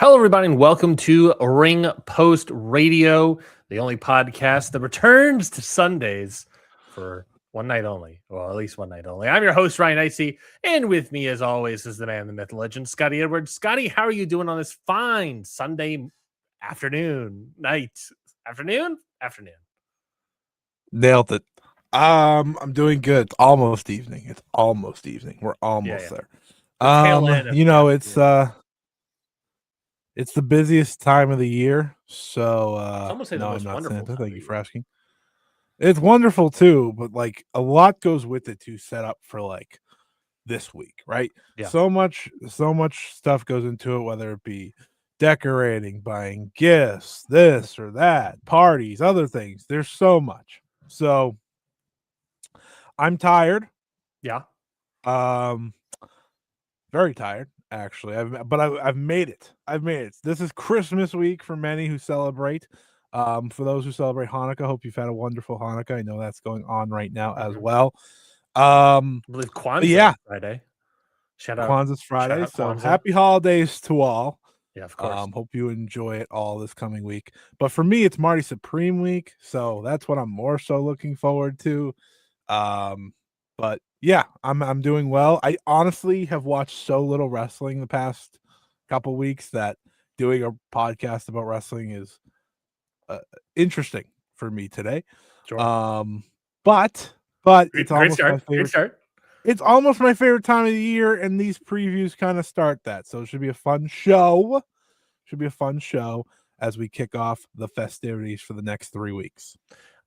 Hello, everybody, and welcome to Ring Post Radio, the only podcast that returns to Sundays for one night only, or at least one night only. I'm your host, Ryan Icy, and with me, as always, is the man, the myth, the legend, Scotty Edwards. Scotty, how are you doing on this fine Sunday afternoon? Nailed it. I'm doing good. It's almost evening. We're almost there. The tail end of the It's the busiest time of the year. So Some would say the no, most I'm not wonderful Santa. time Thank of you the for year. asking. It's wonderful too, but like a lot goes with it to set up for like this week, right? Yeah. So much stuff goes into it, whether it be decorating, buying gifts, this or that, parties, other things. There's so much. So I'm tired. Yeah. Very tired, actually. I've made it. This is Christmas week for many who celebrate. For those who celebrate Hanukkah, hope you've had a wonderful Hanukkah. I know that's going on right now as well. I believe Kwanzaa Yeah, is Friday. Shout out Kwanzaa's Friday. out So Kwanzaa. happy holidays to all. Yeah, of course. Hope you enjoy it all this coming week. But for me, it's Marty Supreme week, so that's what I'm more so looking forward to. But yeah, I'm doing well. I honestly have watched so little wrestling the past couple weeks that doing a podcast about wrestling is interesting for me today. Sure. But it's almost my favorite. Great start. It's almost my favorite time of the year, and these previews kind of start that. So it should be a fun show. As we kick off the festivities for the next 3 weeks.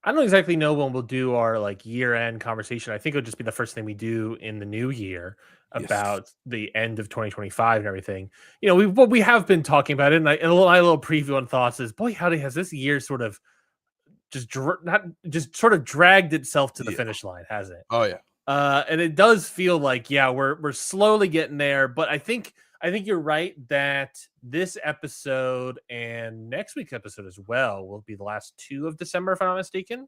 I don't exactly know when we'll do our like year-end conversation. I think it'll just be the first thing we do in the new year about the end of 2025 and everything. You know, we have been talking about it, and a little preview on thoughts is, boy, howdy, has this year sort of dragged itself to the finish line, hasn't it? Oh yeah. And it does feel like, yeah, we're slowly getting there, but I think you're right that this episode and next week's episode as well will be the last 2 of December, if I'm not mistaken.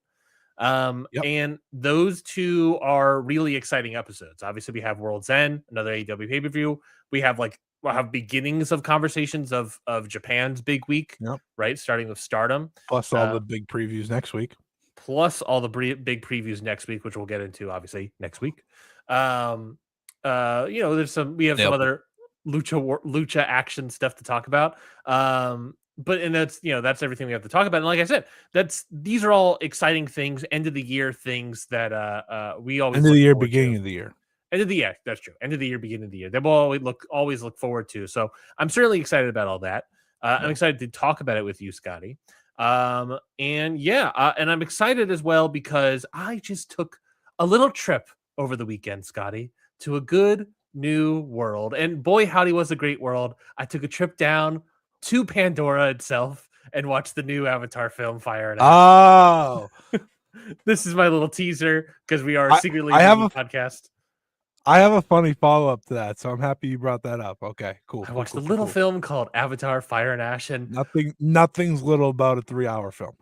And those 2 are really exciting episodes. Obviously, we have Worlds End, another AEW pay-per-view. We'll have beginnings of conversations of Japan's big week, right? Starting with Stardom. Plus all the big previews next week. Big previews next week, which we'll get into obviously next week. We have some other lucha action stuff to talk about. But that's everything we have to talk about. And like I said, these are all exciting things, end of the year things that we always end of the year, beginning of the year. End of the year, that's true. End of the year, beginning of the year. They will always look forward to. So I'm certainly excited about all that. I'm excited to talk about it with you, Scotty. And I'm excited as well because I just took a little trip over the weekend, Scotty, to a good new world. And boy, howdy, was a great world. I took a trip down to Pandora itself and watched the new Avatar film, Fire and Ash. Oh, this is my little teaser because we are secretly doing a podcast. I have a funny follow-up to that, so I'm happy you brought that up. Okay, cool. I watched a little film called Avatar, Fire and Ash, and nothing's little about a 3-hour film.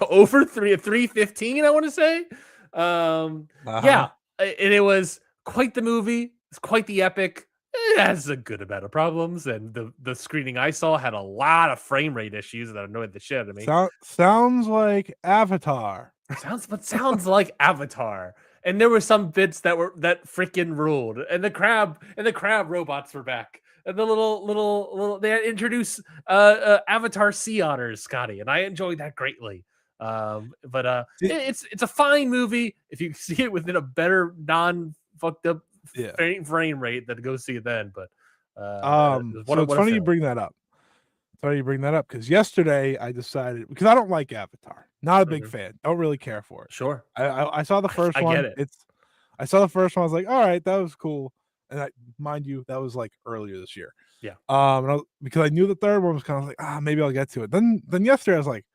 Over 3:15, I want to say. Yeah, and it was quite the movie. It's quite the epic. It has a good amount of problems, and the screening I saw had a lot of frame rate issues that annoyed the shit out of me. Sounds like Avatar. Sounds like Avatar. And there were some bits that freaking ruled. And the crab robots were back. And the little they introduced Avatar sea otters, Scotty, and I enjoyed that greatly. It's a fine movie if you see it within a better non-fucked up frame rate, then go see it then. But it's funny you bring that up. Because yesterday I decided, because I don't like Avatar, not a big fan, don't really care for it. Sure. I saw the first one. I get it. I saw the first one. I was like, all right, that was cool. And mind you, that was like earlier this year. Yeah. Because I knew the third one was kind of like, maybe I'll get to it. Then yesterday I was like,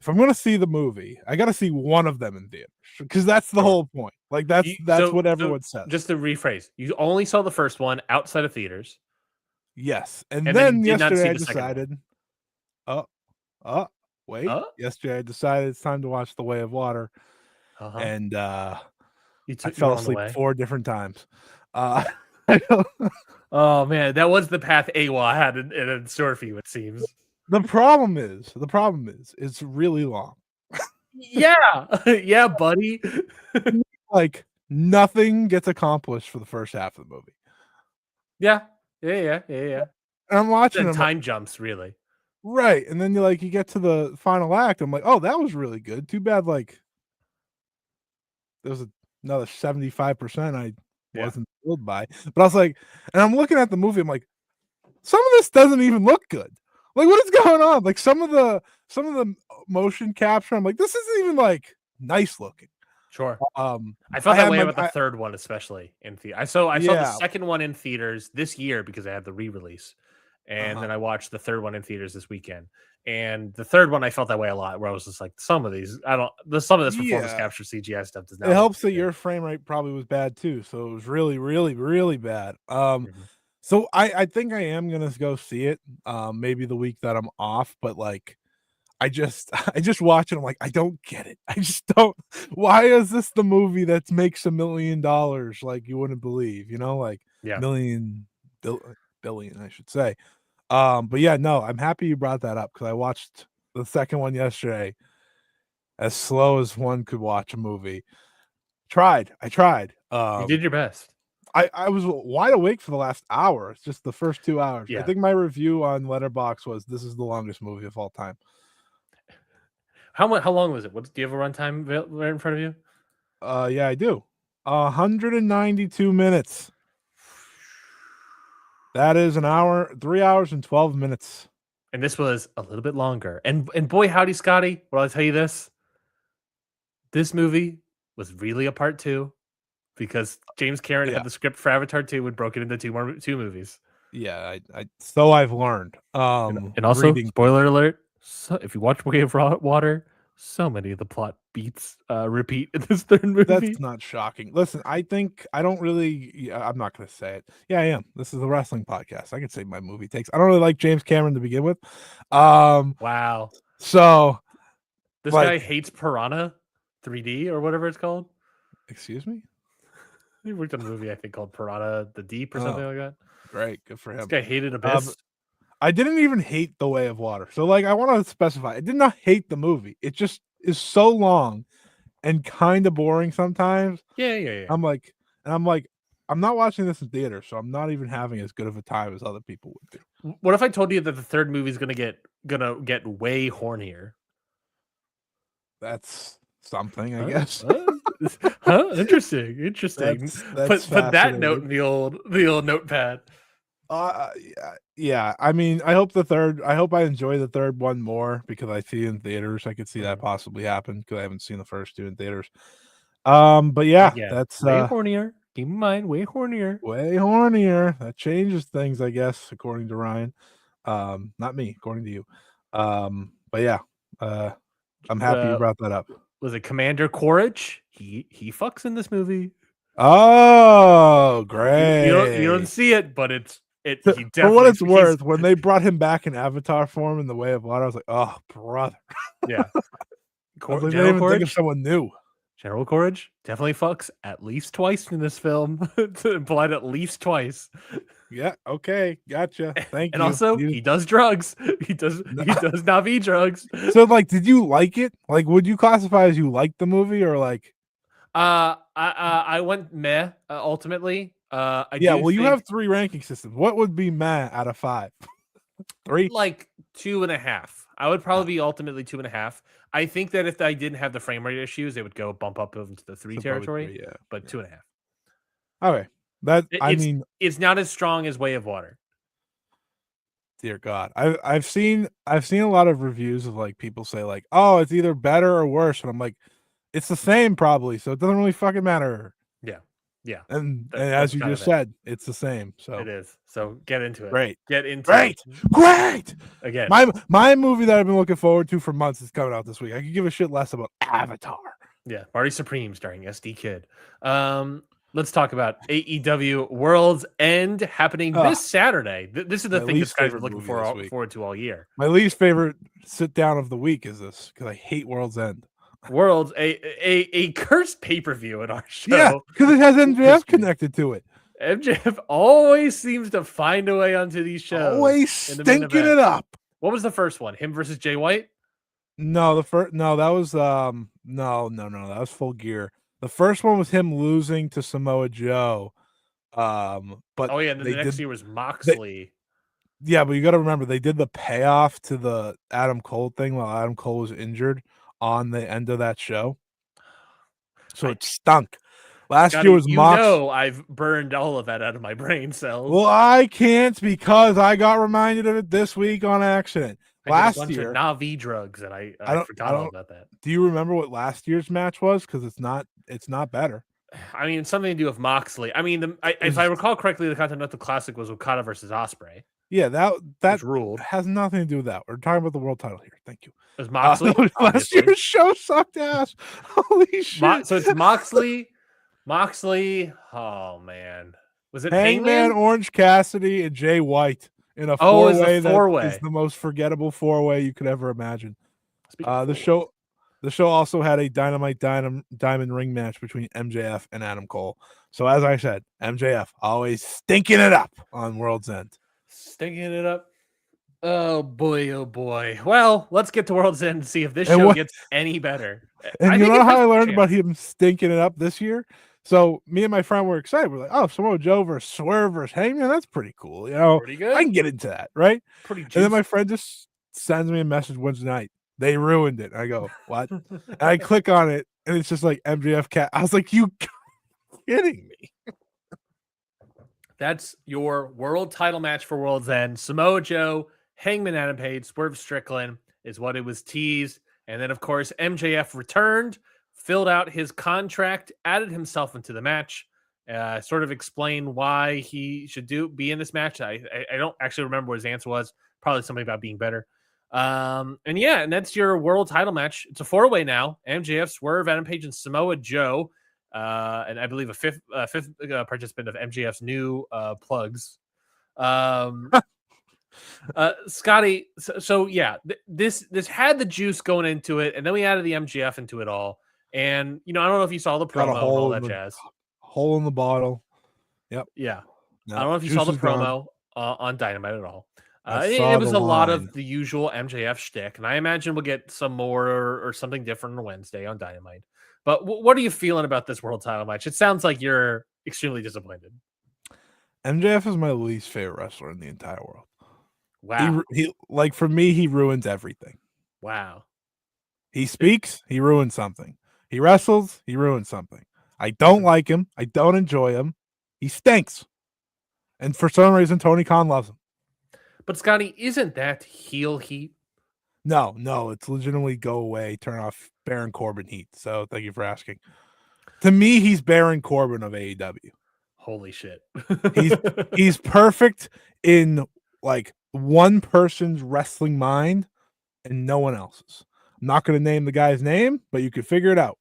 if I'm gonna see the movie, I gotta see one of them in theaters, because that's the whole point. Like that's what everyone says. Just to rephrase, you only saw the first one outside of theaters. Yes, and then yesterday I decided. Yesterday I decided it's time to watch The Way of Water, and I fell asleep 4 different times. I Oh man, that was the path AWA had in store for you, it seems. The problem is, it's really long. Yeah, yeah, buddy. Like nothing gets accomplished for the first half of the movie. Yeah, yeah. And I'm watching Then them, time jumps, really. right? And then you get to the final act. I'm like, oh, that was really good. Too bad, like there was another 75% I Yeah, wasn't thrilled by. But I was like, and I'm looking at the movie. I'm like, some of this doesn't even look good. Like, what is going on? Like some of the motion capture. I'm like, this isn't even like nice looking. sure. Um, I felt I that had way my, about the I, third one, especially in theater. I saw the yeah, second one in theaters this year because I had the re-release, and then I watched the third one in theaters this weekend. And the third one, I felt that way a lot, where I was just like, some of these, some of this performance yeah. capture CGI stuff does not. It look helps that good. your frame rate probably was bad too, so it was really, really, really bad. Mhm. So I think I am gonna go see it, maybe the week that I'm off, but like I just I just watch it. I'm like, I don't get it. I just don't. Why is this the movie that makes $1 million? Like you wouldn't believe, like Yeah, million billion, I should say. But yeah, no, I'm happy you brought that up because I watched the second one yesterday, as slow as one could watch a movie. I tried. you did your best. I was wide awake for the last hour. It's just the first 2 hours. I Yeah. think my review on Letterboxd was this is the longest movie of all time. How long was it? Do you have a runtime right in front of you? Yeah, I do. 192 minutes. That is an hour, 3 hours and 12 minutes. And this was a little bit longer. And boy, howdy, Scotty. Will I tell you this? This movie was really a part two because James Cameron Yeah. had the script for Avatar 2 and broke it into two movies. Yeah, so I've learned. And also, spoiler alert, so if you watch Way of Water, so many of the plot beats repeat in this third movie. That's not shocking. Listen, I think I don't really. I'm not going to say it. Yeah, I am. This is a wrestling podcast. I can say my movie takes. I don't really like James Cameron to begin with. Wow. So this guy hates Piranha 3D or whatever it's called. Excuse me. He worked on a movie I think called Piranha the Deep or something like that. Great, good for him. This guy hated Abyss. I didn't even hate The Way of Water. So I want to specify. I did not hate the movie. It just is so long and kind of boring sometimes. Yeah. I'm like, I'm not watching this in theater, so I'm not even having as good of a time as other people would do. What if I told you that the third movie is gonna get way hornier? That's something, I guess. Interesting. Put that note in the old notepad. Yeah. I mean, I hope I enjoy the third one more because I see it in theaters. I could see that possibly happen because I haven't seen the first two in theaters. But yeah, that's way hornier. Keep in mind, way hornier. Way hornier. That changes things, I guess, according to Ryan. Not me, according to you. But yeah, I'm happy you brought that up. Was it Commander Quaritch? He fucks in this movie. Oh, great! You don't see it, but he definitely. For what it's worth, when they brought him back in Avatar form in The Way of Water, I was like, "Oh, brother!" Yeah, I didn't even think of someone new. General Courage definitely fucks at least twice in this film. It's implied at least twice. Yeah. Okay. Gotcha. Thank you. And also, he does drugs. He does Navi drugs. So, did you like it? Would you classify as you liked the movie or like? I went meh. Ultimately, you have 3 ranking systems. What would be meh out of 5? 3, like 2.5. I would probably be ultimately 2.5. I think that if I didn't have the frame rate issues, it would go bump up into the 3 territory. 3, but 2.5. Okay, it's not as strong as Way of Water. Dear God, I've seen a lot of reviews of people say oh, it's either better or worse, and I'm like, it's the same probably, so it doesn't really fucking matter. Yeah. And as you just said, it's the same. So it is. So get into it. Great. Get into it. Great. Again, my movie that I've been looking forward to for months is coming out this week. I could give a shit less about Avatar. Yeah, Marty Supreme starring SD Kid. Let's talk about AEW Worlds End happening this Saturday. This is the thing this guy's looking forward to all year. My least favorite sit down of the week is this because I hate Worlds End. Worlds, a cursed pay-per-view in our show. Yeah, because it has MJF connected to it. MJF always seems to find a way onto these shows. Always in the main stinking event. it up. What was the first one? Him versus Jay White? No, that was no, that was Full Gear. The first one was him losing to Samoa Joe. But Oh yeah, and then the next year was Moxley. Yeah, but you got to remember they did the payoff to the Adam Cole thing while Adam Cole was injured on the end of that show. So it stunk. Last Scotty, year was Mox. I've burned all of that out of my brain cells. Well, I can't because I got reminded of it this week on accident. Last year, Navi drugs, and I forgot all about that. Do you remember what last year's match was? Because it's not better. I mean, something to do with Moxley. I mean, if I recall correctly, the Continental Classic was Okada versus Ospreay. Yeah, that ruled. Has nothing to do with that. We're talking about the world title here. Thank you. It was Moxley. Last year's show sucked ass. Holy shit! So it's Moxley. Oh man, was it Hangman, Orange Cassidy, and Jay White in a four-way that is the most forgettable four-way you could ever imagine. The show also had a Dynamite Diamond Ring match between MJF and Adam Cole. So as I said, MJF always stinking it up on World's End. Stinking it up. Oh boy. Well, let's get to World's End and see if this show gets any better. And you know how I learned about him stinking it up this year? So me and my friend were excited. We're like, oh, Samoa Joe versus Swerve versus Hangman, that's pretty cool. You know, pretty good. I can get into that, right? Pretty juicy. And then my friend just sends me a message Wednesday night. They ruined it. I go, what? And I click on it, and it's just like MJF cat. I was like, you kidding me? That's your world title match for World's End. Samoa Joe, Hangman Adam Page, Swerve Strickland is what it was teased. And then, of course, MJF returned, filled out his contract, added himself into the match, sort of explained why he should be in this match. I don't actually remember what his answer was. Probably something about being better. And that's your world title match. It's a four-way now. MJF, Swerve, Adam Page, and Samoa Joe. And I believe a fifth participant of MJF's new plugs. Scotty, this had the juice going into it, and then we added the MJF into it all. And I don't know if you saw the promo and all that jazz. Hole in the bottle. Yep. Yeah. No, I don't know if you saw the promo on Dynamite at all. It was a lot of the usual MJF shtick, and I imagine we'll get some more or something different on Wednesday on Dynamite. But what are you feeling about this world title match? It sounds like you're extremely disappointed. MJF is my least favorite wrestler in the entire world. Wow. He like, for me, he ruins everything. Wow. He speaks, he ruins something. He wrestles, he ruins something. I don't like him. I don't enjoy him. He stinks. And for some reason, Tony Khan loves him. But Scotty, isn't that heel heat? No, it's legitimately go away, turn off Baron Corbin heat. So thank you for asking. To me, he's Baron Corbin of AEW. Holy shit. he's perfect in like one person's wrestling mind and no one else's. I'm not going to name the guy's name, but you could figure it out.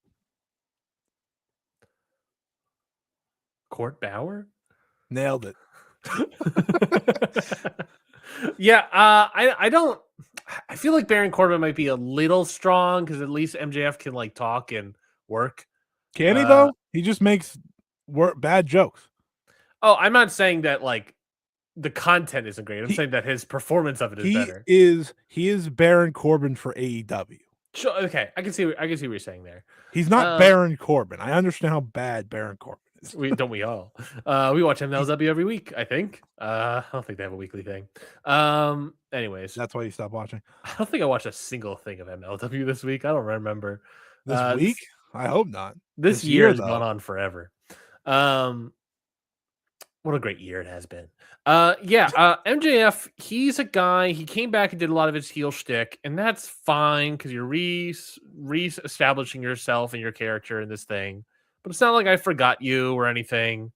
Court Bauer? Nailed it. Yeah, I feel like Baron Corbin might be a little strong because at least MJF can like talk and work. Can he though? He just makes bad jokes. Oh, I'm not saying that like the content isn't great. I'm saying that his performance of it is better. He is Baron Corbin for AEW. Sure, okay, I can see what you're saying there. He's not Baron Corbin. I understand how bad Baron Corbin is. We all. We watch MLW every week, I think. I don't think they have a weekly thing. Anyways, that's why you stopped watching. I don't think I watched a single thing of MLW this week. I don't remember. This week? I hope not. This year has gone on forever. What a great year it has been. MJF, he's a guy, he came back and did a lot of his heel shtick, and that's fine because you're re-establishing yourself and your character in this thing. But it's not like I forgot you or anything.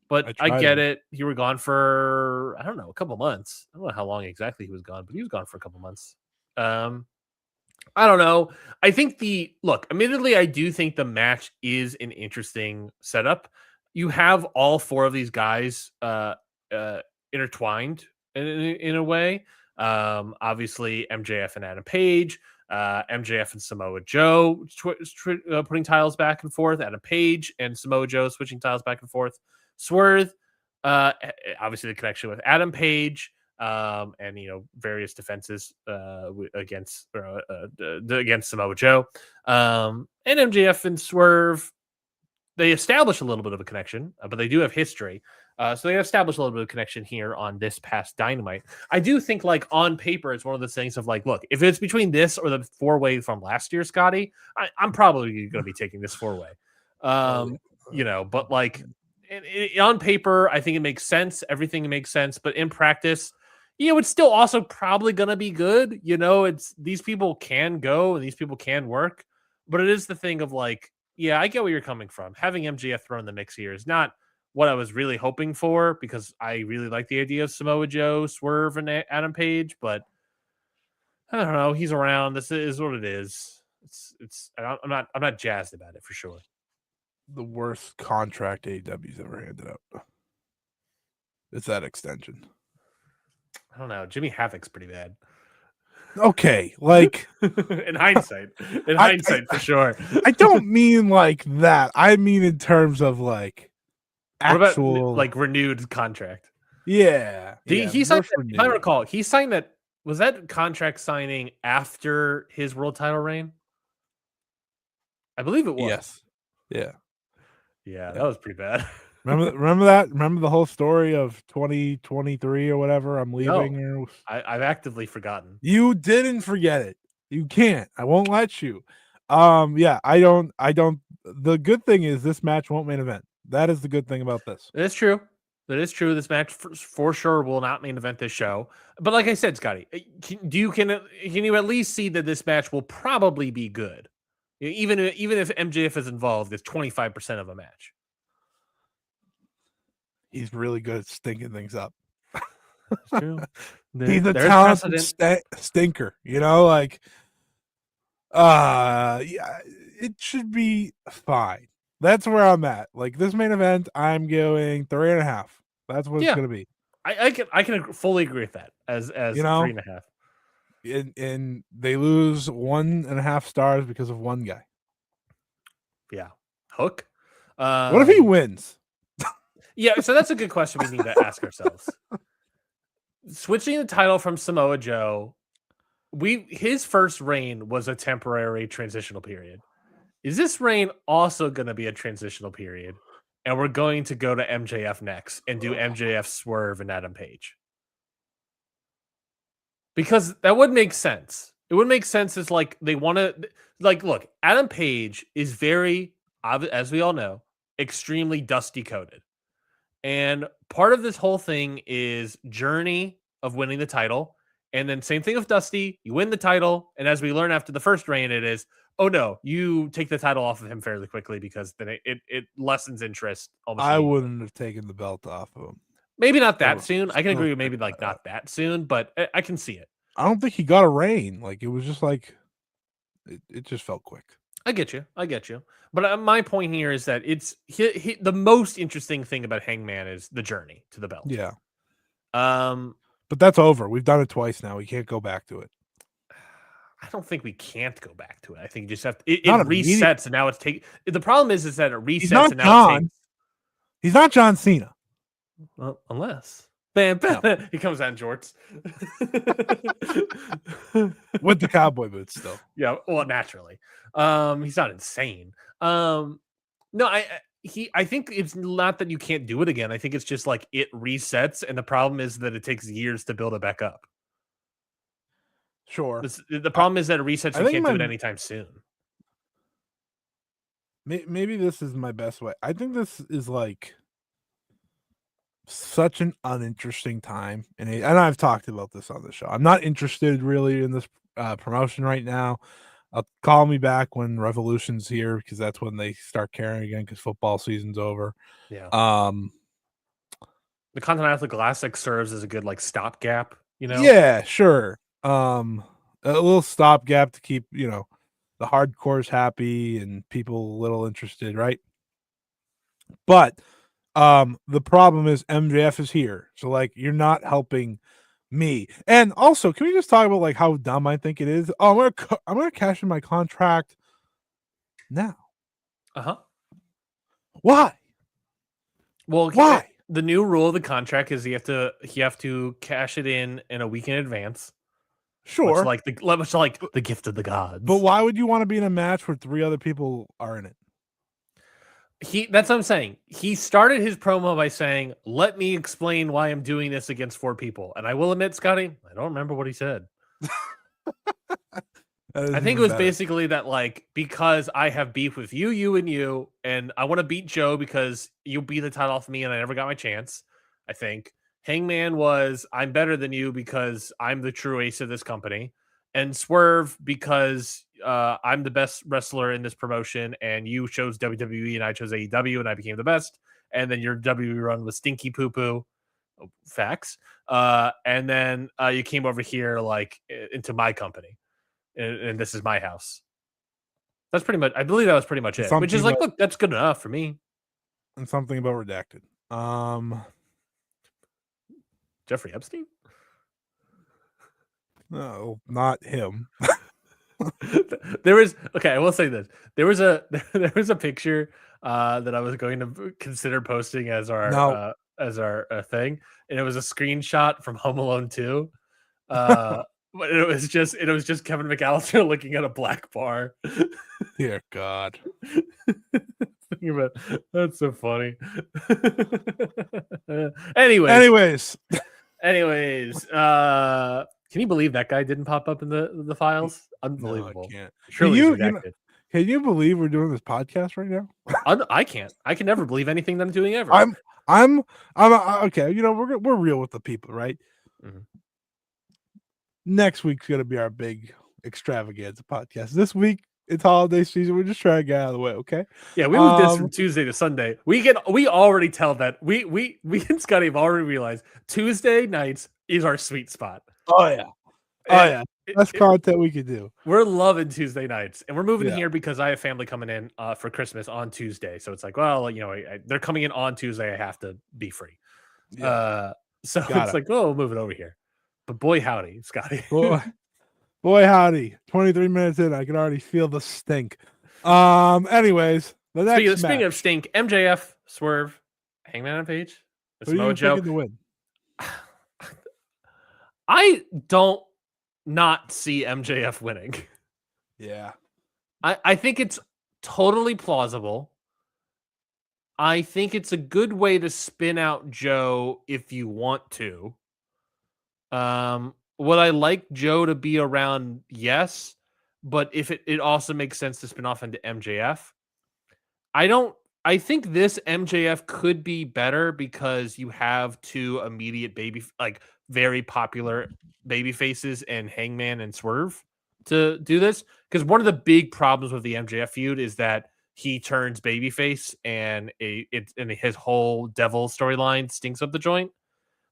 But I get it. You were gone for, I don't know, a couple months. I don't know how long exactly he was gone, but he was gone for a couple months. I don't know. I think admittedly, I do think the match is an interesting setup. You have all four of these guys intertwined in a way. Obviously, MJF and Adam Page, MJF and Samoa Joe putting titles back and forth, Adam Page and Samoa Joe switching titles back and forth, Swerve Obviously the connection with Adam Page, and various defenses against Samoa Joe, and MJF and Swerve. They establish a little bit of a connection, but they do have history. So they established a little bit of connection here on this past Dynamite. I do think, like, on paper, it's one of those things of like, look, if it's between this or the 4-way from last year, Scotty, I'm probably going to be taking this 4-way. But like on paper, I think it makes sense. Everything makes sense, but in practice, it's still also probably going to be good. It's these people can go and these people can work, but it is the thing of like, yeah, I get where you're coming from. Having MJF thrown in the mix here is not what I was really hoping for, because I really like the idea of Samoa Joe, Swerve, and Adam Page, but I don't know. He's around. This is what it is. I'm not jazzed about it for sure. The worst contract AEW's ever handed out. It's that extension. I don't know. Jimmy Havoc's pretty bad. Okay, like in hindsight, for sure. I don't mean like that. I mean in terms of like actual, what about, like, renewed contract. Yeah. He signed that, if I recall, he signed that. Was that contract signing after his world title reign? I believe it was. Yes. Yeah, that was pretty bad. Remember that? Remember the whole story of 2023 or whatever? I'm leaving. No, I've actively forgotten. You didn't forget it. You can't. I won't let you. Yeah, I don't. The good thing is this match won't main event. That is the good thing about this. That's true. That is true. This match for sure will not main event this show. But like I said, Scotty, can you at least see that this match will probably be good? Even if MJF is involved, it's 25% of a match. He's really good at stinking things up. That's true. He's a talented stinker, like, yeah, it should be fine. That's where I'm at. Like, this main event, I'm going 3.5. That's what it's going to be. I can fully agree with that as 3.5. And they lose 1.5 stars because of one guy. Yeah. Hook. What if he wins? Yeah, so that's a good question we need to ask ourselves. Switching the title from Samoa Joe, his first reign was a temporary transitional period. Is this reign also going to be a transitional period? And we're going to go to MJF next and do MJF, Swerve, and Adam Page. Because that would make sense. It would make sense as like they want to, like, look, Adam Page is very, as we all know, extremely dusty coated. And part of this whole thing is journey of winning the title. And then same thing with Dusty. You win the title. And as we learn after the first reign, it is, oh no, you take the title off of him fairly quickly, because then it lessens interest. I wouldn't have taken the belt off of him. Maybe not that soon. I can agree with maybe like not that soon, but I can see it. I don't think he got a reign. Like, it was just like, it just felt quick. I get you. But my point here is that it's the most interesting thing about Hangman is the journey to the belt. Yeah. But that's over. We've done it twice now. We can't go back to it. I don't think we can't go back to it. I think you just have to. It resets, and now it's the problem is that it resets, and now he's not John Cena. Well, unless bam, no. He comes out in jorts with the cowboy boots still. Yeah, well, naturally. He's not insane. No, I think it's not that you can't do it again. I think it's just like it resets, and the problem is that it takes years to build it back up. Sure. The problem is that it resets. You can't do it anytime soon. Maybe this is my best way. I think this is like such an uninteresting time, and I've talked about this on the show. I'm not interested really in this promotion right now. Call me back when Revolution's here, because that's when they start caring again, because football season's over. Yeah. The Continental Classic serves as a good like stopgap. Yeah, sure. A little stopgap to keep the hardcores happy and people a little interested, right? But the problem is MJF is here, so like you're not helping me. And also, can we just talk about like how dumb I think it is? Oh, I'm gonna cash in my contract now. Uh-huh. Why? Well, why? the new rule of the contract is you have to cash it in a week in advance. Sure. Much like the gift of the gods. But why would you want to be in a match where 3 other people are in it? That's what I'm saying. He started his promo by saying, "Let me explain why I'm doing this against 4 people." And I will admit, Scotty, I don't remember what he said. I think it was basically that, like, because I have beef with you, and I want to beat Joe because you beat the title off me and I never got my chance. I think Hangman was, I'm better than you because I'm the true ace of this company, and Swerve because I'm the best wrestler in this promotion and you chose WWE and I chose AEW and I became the best. And then your WWE run was stinky poo poo. Facts. And then you came over here like into my company. And this is my house. That's pretty much. I believe that was pretty much it. Which is like, look, that's good enough for me. And something about redacted. Jeffrey Epstein? No, not him. There was I will say this. There was a picture that I was going to consider posting as our thing, and it was a screenshot from Home Alone 2. But it was just Kevin McAllister looking at a black bar. Dear God. That's so funny. Anyways. Can you believe that guy didn't pop up in the files? Unbelievable. No, I can't. Surely he's redacted. Can you believe we're doing this podcast right now? I can't. I can never believe anything that I'm doing ever. I'm okay. You know, we're real with the people, right? Mm-hmm. Next week's gonna be our big extravaganza podcast. This week it's holiday season. We're just trying to get out of the way, okay? Yeah, we moved this from Tuesday to Sunday. We already tell that we and Scotty have already realized Tuesday nights is our sweet spot. Oh yeah. Best content we could do. We're loving Tuesday nights, and we're moving here because I have family coming in for Christmas on Tuesday. So it's like, well, you know, they're coming in on Tuesday. I have to be free. Yeah. So it's like, oh, we'll move it over here. But boy, howdy, Scotty. boy, howdy. 23 minutes in, I can already feel the stink. Anyways, the next speaking of stink, MJF, Swerve, Hangman on Page, Samoa Joe. To win? I don't not see MJF winning. Yeah. I think it's totally plausible. I think it's a good way to spin out Joe if you want to. Would I like Joe to be around? Yes. But if it also makes sense to spin off into MJF. I think this MJF could be better because you have 2 immediate very popular baby faces and Hangman and Swerve to do this. Because one of the big problems with the MJF feud is that he turns babyface and his whole devil storyline stinks up the joint.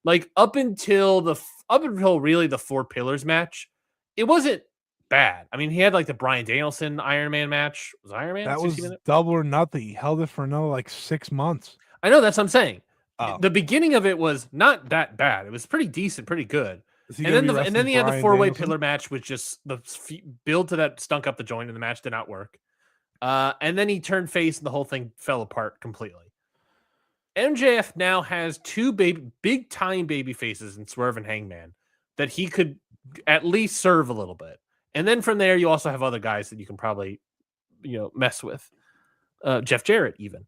Like up until really the 4 Pillars match, it wasn't bad. I mean, he had like the Bryan Danielson Iron Man match. Was Iron Man? That was Double or Nothing. He held it for another like 6 months. I know, that's what I'm saying. Oh. The beginning of it was not that bad. It was pretty decent, pretty good. And then he had the 4-way pillar match, which just the build to that stunk up the joint, and the match did not work. And then he turned face, and the whole thing fell apart completely. MJF now has 2 big time baby faces in Swerve and Hangman that he could at least serve a little bit. And then from there, you also have other guys that you can probably, mess with. Jeff Jarrett, even.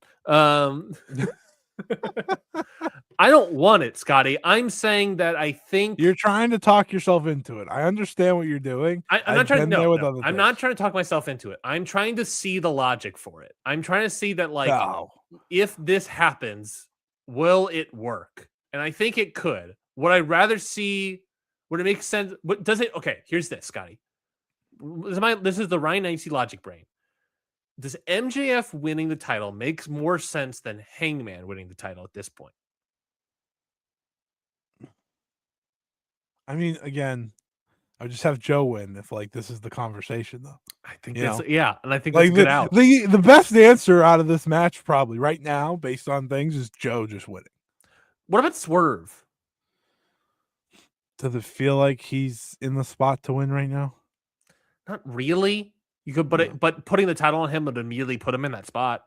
I don't want it, Scotty. I'm saying that I think you're trying to talk yourself into it. I understand what you're doing. I'm not trying to. I'm not trying to talk myself into it. I'm trying to see the logic for it. I'm trying to see that, if this happens, will it work? And I think it could. Would I rather see? Would it make sense? What does it? Okay, here's this, Scotty. This is the Ryan Nicey logic brain. Does MJF winning the title makes more sense than Hangman winning the title at this point? I mean, again, I would just have Joe win if this is the conversation, though. I think and I think that's good out. The best answer out of this match, probably right now, based on things, is Joe just winning. What about Swerve? Does it feel like he's in the spot to win right now? Not really. You could, but putting the title on him would immediately put him in that spot.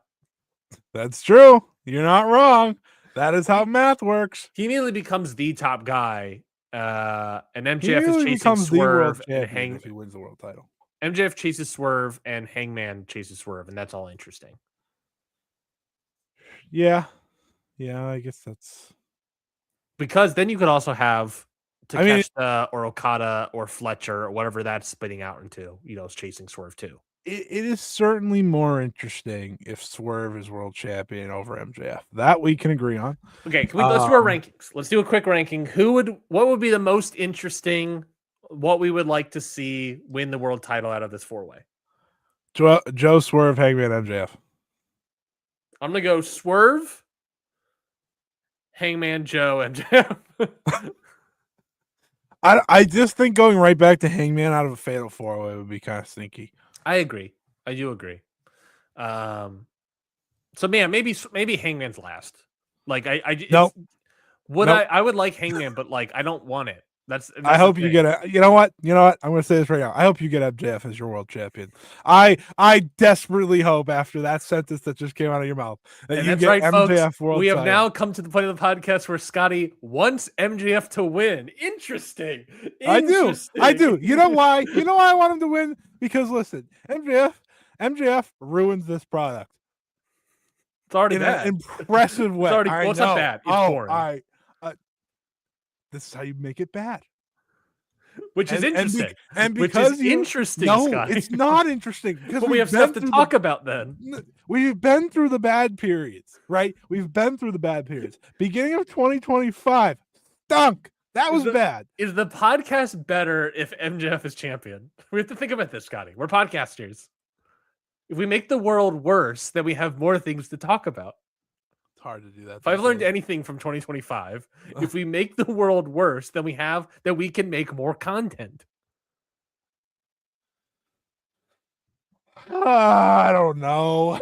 That's true. You're not wrong. That is how math works. He immediately becomes the top guy. And MJF He is really chasing becomes the world Swerve and champion if he wins the world title. MJF chases Swerve and Hangman chases Swerve, and that's all interesting. Yeah, I guess that's because then you could also have Takeshita or Okada or Fletcher or whatever that's spitting out into, is chasing Swerve too. It is certainly more interesting if Swerve is world champion over MJF. That we can agree on. Okay, let's do our rankings. Let's do a quick ranking. What would be the most interesting? What we would like to see win the world title out of this 4-way? Joe, Swerve, Hangman, MJF. I'm gonna go Swerve, Hangman, Joe, MJF. I just think going right back to Hangman out of a fatal 4-way would be kind of sneaky. I agree. I do agree. So man, maybe Hangman's last. Like I would like Hangman, but like I don't want it. That's I hope you get it. You know what? I'm going to say this right now. I hope you get MJF as your world champion. I desperately hope after that sentence that just came out of your mouth that you get MJF folks, world. We have title. now come to the point of the podcast where Scotty wants MJF to win. Interesting. I do. You know why? I want him to win? Because listen, MJF ruins this product. It's already in bad. An impressive way. It's not bad. It's boring. This is how you make it bad. Which is interesting. Interesting, no, Scotty. It's not interesting. Because we have stuff to talk about then. We've been through the bad periods, right? We've been through the bad periods. Beginning of 2025, stunk. That was bad. Is the podcast better if MJF is champion? We have to think about this, Scotty. We're podcasters. If we make the world worse, then we have more things to talk about. It's hard to do that. If I've learned anything from 2025, if we make the world worse, then we can make more content. I don't know.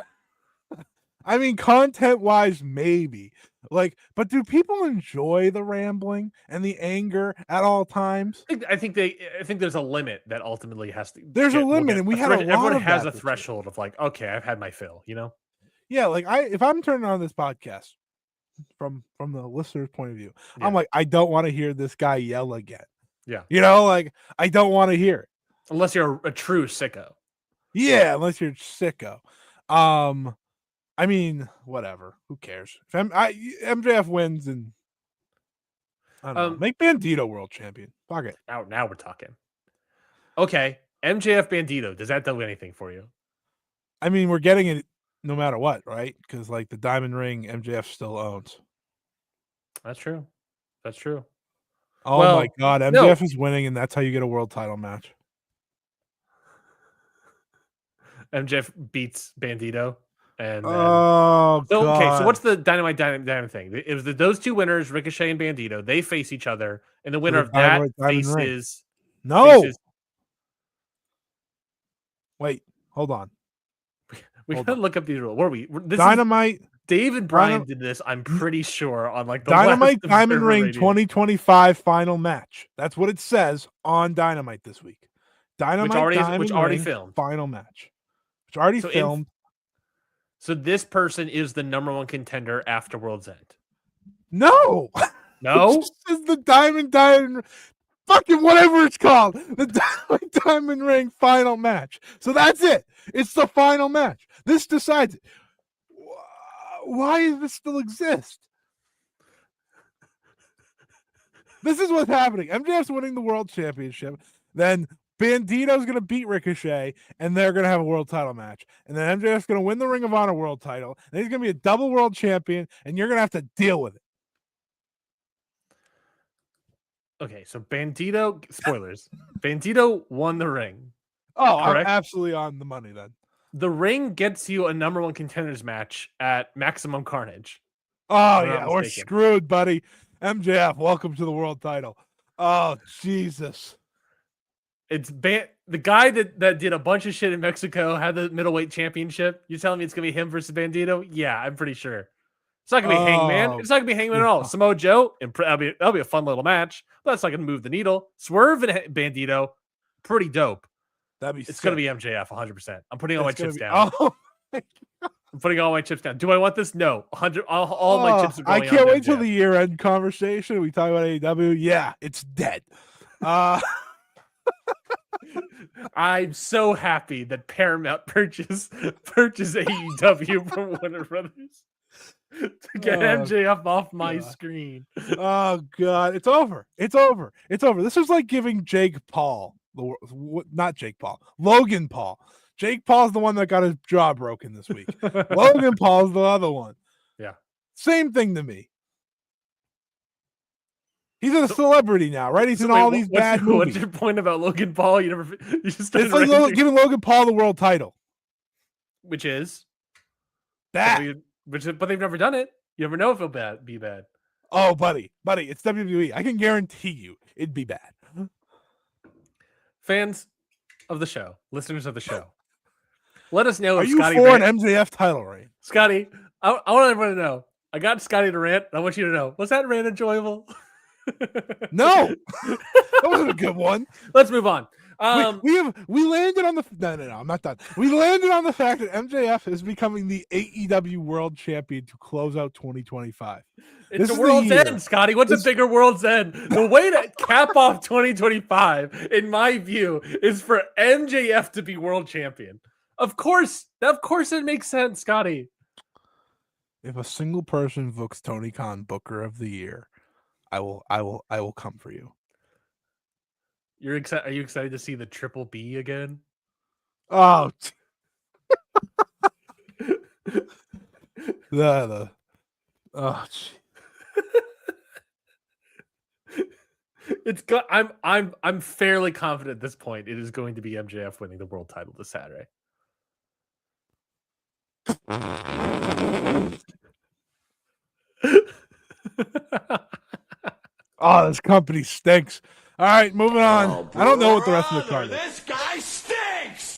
I mean, content-wise, maybe. But do people enjoy the rambling and the anger at all times? I think there's a limit that ultimately has to. There's a limit, and we had a lot everyone of has that a threshold of like, okay, I've had my fill, Yeah, if I'm turning on this podcast from the listener's point of view, I'm like, I don't want to hear this guy yell again. Yeah. I don't want to hear it. Unless you're a true sicko. Yeah, unless you're sicko. I mean, whatever. Who cares? If MJF wins and I don't know, make Bandito world champion. Fuck it. Now we're talking. Okay. MJF Bandito. Does that do anything for you? I mean, we're getting it no matter what, right? Because the diamond ring MJF still owns. That's true. Oh my god, MJF is winning, and that's how you get a world title match. MJF beats Bandito. And then, God. Okay, so what's the Dynamite thing? It was those two winners, Ricochet and Bandito. They face each other, and the winner of that faces. Wait, hold on. We gotta look up these rules. What are we? Dynamite. Dave and Brian did this. I'm pretty sure on the Dynamite Diamond Ring 2025 final match. That's what it says on Dynamite this week. Dynamite which already filmed final match. Which already filmed. So this person is the number one contender after World's End. No. This is the Diamond fucking whatever it's called. The Diamond Ring final match. So that's it. It's the final match. This decides it. Why does this still exist? This is what's happening. MJF's winning the world championship. Then Bandito's going to beat Ricochet, and they're going to have a world title match. And then MJF's going to win the Ring of Honor world title, and he's going to be a double world champion, and you're going to have to deal with it. Okay, so Bandito, spoilers. Bandito won the ring. Oh, correct? I'm absolutely on the money then. The ring gets you a number one contenders match at Maximum Carnage. Oh, yeah, we're screwed, buddy. MJF, welcome to the world title. Oh, Jesus. It's the guy that did a bunch of shit in Mexico, had the middleweight championship. You're telling me it's going to be him versus Bandito? Yeah, I'm pretty sure. It's not going to be Hangman. It's not going to be Hangman at all. Samoa Joe, that'll be a fun little match. But that's not going to move the needle. Swerve and Bandito, pretty dope. It's going to be MJF 100%. I'm putting all my chips down. Oh, my God. I'm putting all my chips down. Do I want this? No. 100. All my chips are going I can't on wait till MJF. the year-end conversation. We talk about AEW. Yeah, it's dead. I'm so happy that Paramount purchased AEW from Warner Brothers to get MJF off my screen. Oh God, it's over. It's over. It's over. This is like giving Jake Paul not Jake Paul, Logan Paul. Jake Paul's the one that got his jaw broken this week. Logan Paul's the other one. Yeah. Same thing to me. He's a celebrity now, right? He's in all these bad movies. What's your point about Logan Paul? You just it's like giving Logan Paul the world title. Which is? That. But they've never done it. You never know if it'll be bad. Oh, buddy, it's WWE. I can guarantee you it'd be bad. Fans of the show, listeners of the show, let us know. Are if you Scotty for an MJF title reign? Scotty, I want everyone to know. I got Scotty to rant, and I want you to know. Was that rant enjoyable? No, that wasn't a good one. Let's move on. We landed on the no, I'm not done. We landed on the fact that MJF is becoming the AEW World Champion to close out 2025. It's a World's End, Scotty. What's a bigger World's End? The way to cap off 2025, in my view, is for MJF to be World Champion. Of course, it makes sense, Scotty. If a single person books Tony Khan Booker of the Year, I will come for you. You're excited? Are you excited to see the Triple B again? Oh, It's I'm fairly confident at this point it is going to be MJF winning the world title this Saturday. Oh, this company stinks. All right, moving on. I don't know what the rest of the card is. This guy stinks.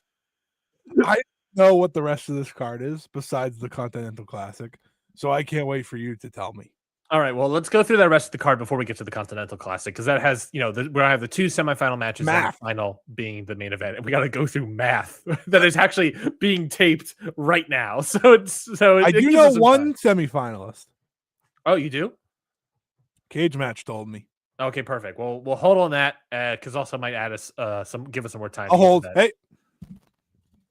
I don't know what the rest of this card is besides the Continental Classic, so I can't wait for you to tell me. All right, well, let's go through the rest of the card before we get to the Continental Classic, because that has, we're going to have the two semifinal matches and the final being the main event. And we got to go through math that is actually being taped right now. I do know one semifinalist. Oh, you do? Cage Match told me. Okay, perfect. Well, we'll hold on that because also might add us give us some more time. I'll hold. Hey.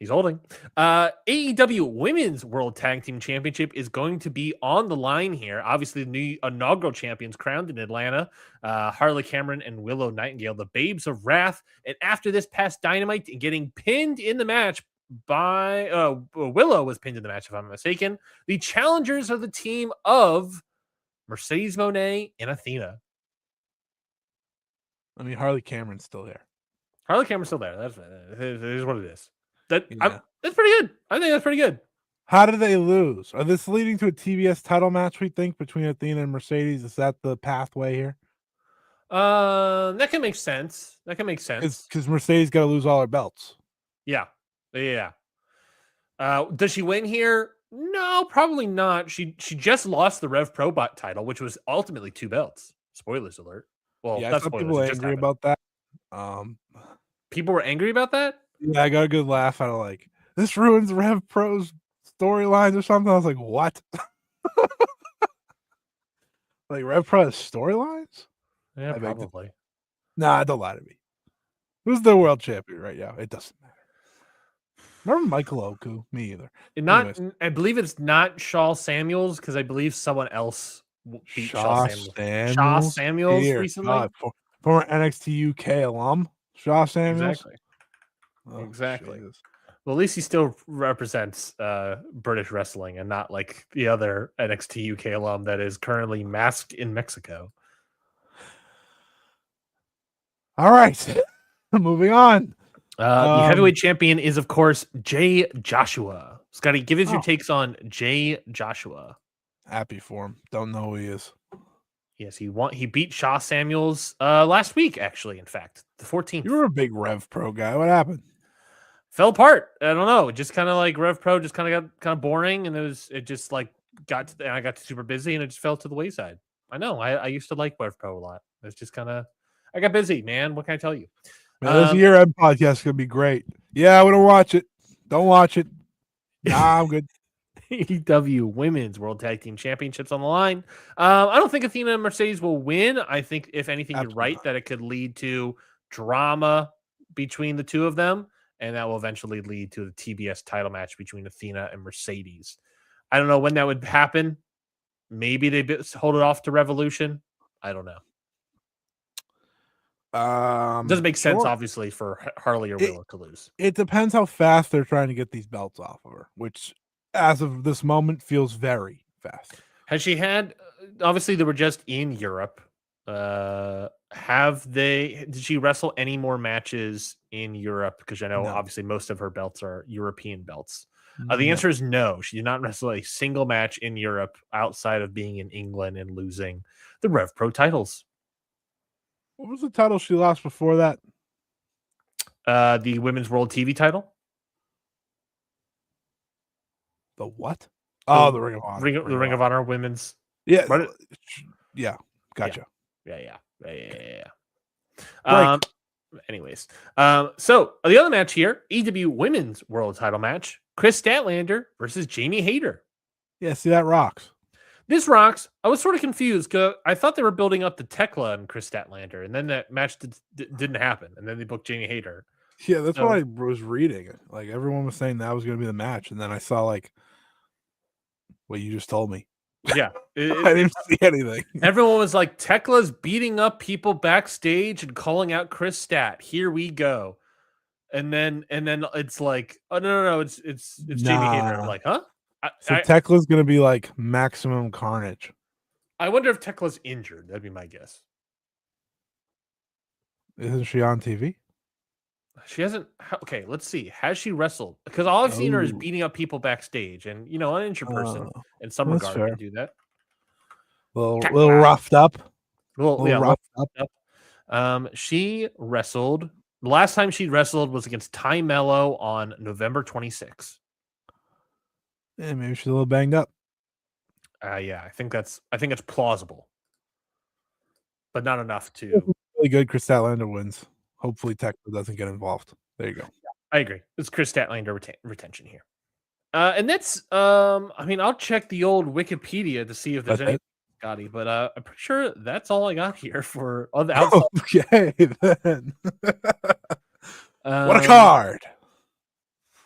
He's holding. AEW Women's World Tag Team Championship is going to be on the line here. Obviously, the new inaugural champions crowned in Atlanta, Harley Cameron and Willow Nightingale, the Babes of Wrath. And after this past Dynamite and getting pinned in the match by Willow was pinned in the match, if I'm not mistaken. The challengers are the team of Mercedes Moné and Athena. I mean, Harley Cameron's still there. Harley Cameron's still there. That is what it is. That's pretty good. I think that's pretty good. How did they lose? Are this leading to a TBS title match, we think, between Athena and Mercedes? Is that the pathway here? That can make sense. Because Mercedes got to lose all her belts. Yeah. Does she win here? No, probably not. She just lost the Rev Pro Bot title, which was ultimately 2 belts. Spoilers alert. Well, yeah, that's people were angry about that. People were angry about that? Yeah, I got a good laugh out of like, this ruins Rev Pro's storylines or something. I was like, what? Like Rev Pro has storylines? Yeah, probably. Nah, don't lie to me. Who's the world champion right now? It doesn't matter. Remember Michael Oku? Me either. I believe it's not Shaw Samuels because I believe someone else beat Shaw Samuels. Shaw Samuels recently. God, former NXT UK alum, Shaw Samuels. Exactly. Exactly. Jesus. Well, at least he still represents British wrestling and not like the other NXT UK alum that is currently masked in Mexico. All right. Moving on. The heavyweight champion is, of course, Jay Joshua. Scotty, give us your takes on Jay Joshua. Happy for him. Don't know who he is. Yes, he beat Shaw Samuels last week, actually, in fact, the 14th. You were a big Rev Pro guy. What happened? Fell apart. I don't know. It just kind of like Rev Pro just kind of got kind of boring, and it just like I got super busy, and it just fell to the wayside. I know. I used to like Rev Pro a lot. It's just kind of I got busy, man. What can I tell you? Man, this year-end podcast is gonna be great. Yeah, I want to watch it. Don't watch it. Nah, I'm good. AEW Women's World Tag Team Championships on the line. I don't think Athena and Mercedes will win. I think, if anything, you're right, that it could lead to drama between the two of them, and that will eventually lead to the TBS title match between Athena and Mercedes. I don't know when that would happen. Maybe they hold it off to Revolution. I don't know. It doesn't make sense, obviously, for Harley or Willow to lose. It depends how fast they're trying to get these belts off of her, which, as of this moment, feels very fast. Has she had? Obviously, they were just in Europe. Did she wrestle any more matches in Europe? Because I know, obviously, most of her belts are European belts. The answer is no. She did not wrestle a single match in Europe outside of being in England and losing the Rev Pro titles. What was the title she lost before that? The Women's World TV title. The what? Oh, the Ring of Honor. The Ring of Honor Women's. Yeah. Yeah. Gotcha. Yeah. Anyways, so the other match here, AEW Women's World Title match, Chris Statlander versus Jamie Hayter. Yeah, see, that rocks. This rocks. I was sort of confused because I thought they were building up to Tekla and Chris Statlander, and then that match didn't happen, and then they booked Jamie Hayter. Yeah, that's what I was reading. Like, everyone was saying that was going to be the match, and then I saw, like, what you just told me. Yeah. I didn't see anything. Everyone was like, Tekla's beating up people backstage and calling out Chris Stat. Here we go. And then it's like, oh no, it's Jamie Hayter. I'm like, huh? So Tekla's gonna be like Maximum Carnage. I wonder if Tekla's injured. That'd be my guess. Isn't she on TV? She hasn't. Okay, let's see. Has she wrestled? Because all I've seen her is beating up people backstage, and an injured person in some regard can do that. Little roughed up. Roughed up. She wrestled. The last time she wrestled was against Ty Mello on November 26th. Yeah, maybe she's a little banged up. Yeah, I think it's plausible, but not enough to. Really good. Chris Statlander wins. Hopefully, Tekla doesn't get involved. There you go. I agree. It's Chris Statlander retention here, and that's. I'll check the old Wikipedia to see if there's any Scotty, but I'm pretty sure that's all I got here for on the outside. Okay, then. What a card!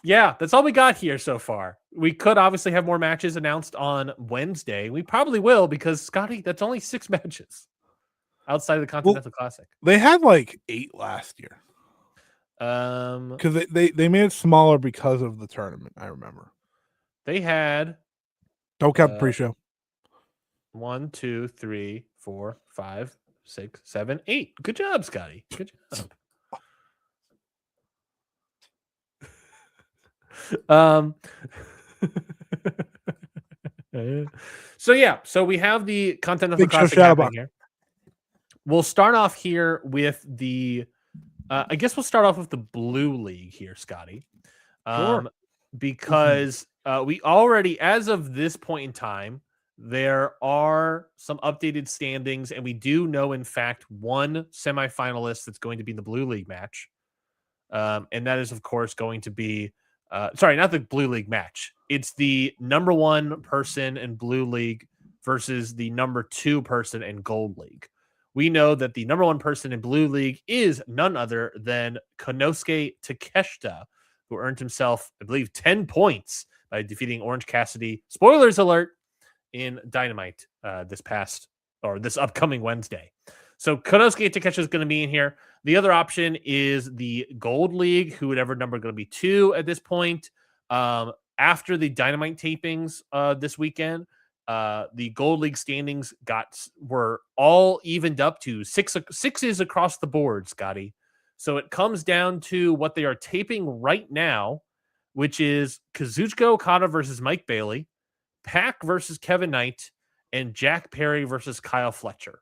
Yeah, that's all we got here so far. We could obviously have more matches announced on Wednesday. We probably will because, Scotty, that's only 6 matches outside of the Continental Classic. They had like 8 last year. Because they made it smaller because of the tournament, I remember. They had... Don't count the pre-show. 1, 2, 3, 4, 5, 6, 7, 8. Good job, Scotty. Good job. So we have the Continental Classic happening here. We'll start off here with the I guess we'll start off with the Blue League here, Scotty. Sure. Because we already, as of this point in time, there are some updated standings, and we do know, in fact, one semifinalist that's going to be in the Blue League match. And that is, of course, going to be sorry, not the Blue League match. It's the number 1 person in Blue League versus the number 2 person in Gold League. We know that the number 1 person in Blue League is none other than Konosuke Takeshita, who earned himself, I believe, 10 points by defeating Orange Cassidy. Spoilers alert, in Dynamite this upcoming Wednesday. So Konosuke Takeshita is going to be in here. The other option is the Gold League, who whatever number going to be 2 at this point. After the Dynamite tapings this weekend, the Gold League standings were all evened up to 6s across the board, Scotty. So it comes down to what they are taping right now, which is Kazuchika Okada versus Mike Bailey, Pac versus Kevin Knight, and Jack Perry versus Kyle Fletcher.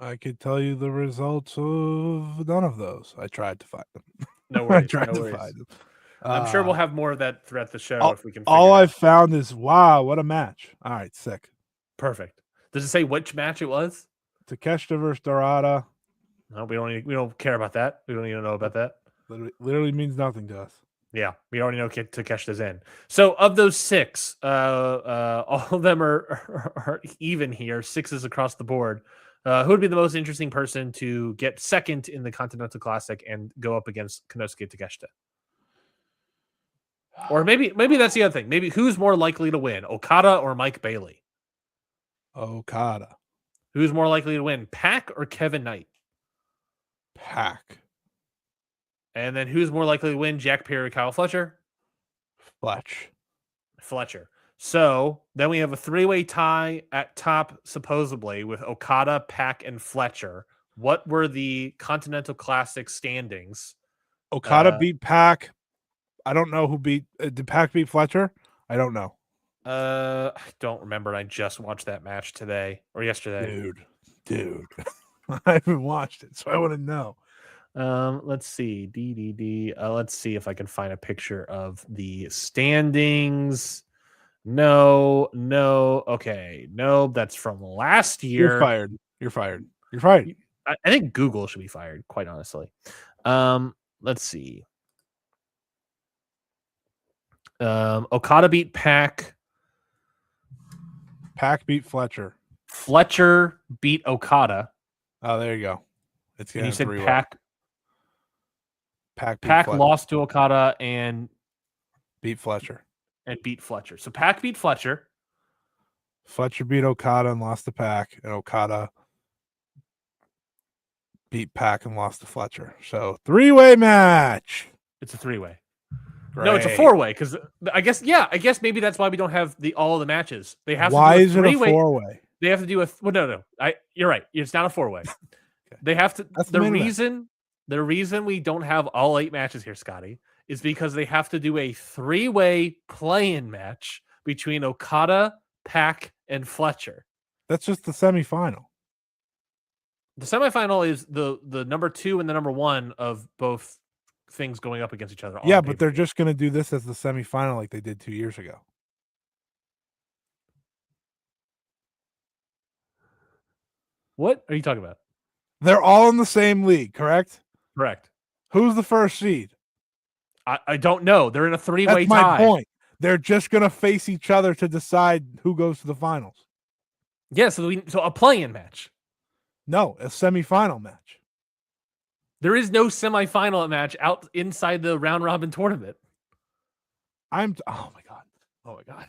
I could tell you the results of none of those. I tried to find them. No worries. I tried to find them. I'm sure we'll have more of that throughout the show if we can. All I've found is, wow, what a match. All right, sick. Perfect. Does it say which match it was? Takeshita versus Dorada. No, we don't care about that. We don't even know about that. Literally means nothing to us. Yeah, we already know Takeshita's in. So of those 6, all of them are even here. 6s across the board. Who would be the most interesting person to get second in the Continental Classic and go up against Konosuke Takeshita? Or maybe that's the other thing. Maybe who's more likely to win, Okada or Mike Bailey? Okada. Who's more likely to win, Pac or Kevin Knight? Pac. And then who's more likely to win, Jack Perry or Kyle Fletcher? Fletcher. So then we have a 3-way tie at top, supposedly, with Okada, Pac, and Fletcher. What were the Continental Classic standings? Okada beat Pac. I don't know who beat. Did Pac beat Fletcher? I don't know. I don't remember. I just watched that match today or yesterday. Dude. I haven't watched it, so I want to know. Let's see. DDD. Let's see if I can find a picture of the standings. No. Okay. No, that's from last year. You're fired. I think Google should be fired, quite honestly. Let's see. Okada beat Pac. Pac beat Fletcher. Fletcher beat Okada. Oh, there you go. It's And you said 3-way. Pac Fletcher. lost to Okada and beat Fletcher. So Pac beat Fletcher. Fletcher beat Okada and lost to Pac, and Okada beat Pac and lost to Fletcher. So 3-way match. It's a 3-way. Great. No, it's a 4-way because I guess maybe that's why we don't have all of the matches. They have Why to is do a it a 3-way. 4-way? They have to do no. You're right. It's not a 4-way. Okay. They have to. That's The main event. reason we don't have all 8 matches here, Scotty, is because they have to do a 3-way play-in match between Okada, Pac, and Fletcher. That's just the semifinal. The semifinal is the number 2 and the number 1 of both things going up against each other. Yeah, but they're just going to do this as the semifinal like they did 2 years ago. What are you talking about? They're all in the same league, correct? Correct. Who's the first seed? I don't know. They're in a 3-way That's my tie. point. They're just going to face each other to decide who goes to the finals. Yeah, so a play-in match. No, a semifinal match. There is no semifinal match out inside the round robin tournament. Oh my god.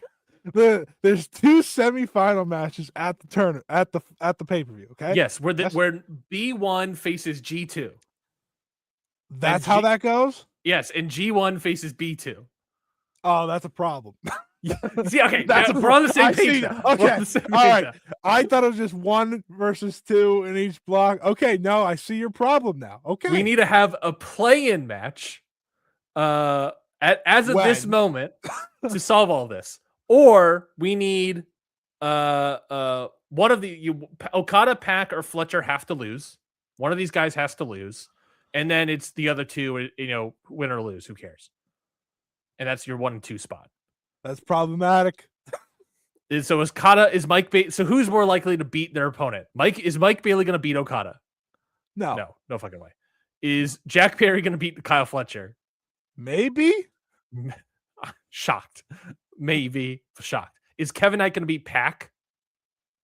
There's 2 semifinal matches at the tournament at the pay-per-view, okay? Yes, where B1 faces G2. That's how that goes? Yes, and G1 faces B2. Oh, that's a problem. See, okay, we're on the same page now. Okay, all right. I thought it was just 1 versus 2 in each block. Okay, no, I see your problem now. Okay, we need to have a play-in match as of this moment to solve all this, or we need one of the Okada, Pac, or Fletcher have to lose. One of these guys has to lose, and then it's the other 2. Win or lose, who cares? And that's your 1 and 2 spot. That's problematic. So is Mike Bailey? So who's more likely to beat their opponent? Is Mike Bailey going to beat Okada? No fucking way. Is Jack Perry going to beat Kyle Fletcher? Maybe. Shocked. Maybe shocked. Is Kevin Knight going to beat Pac?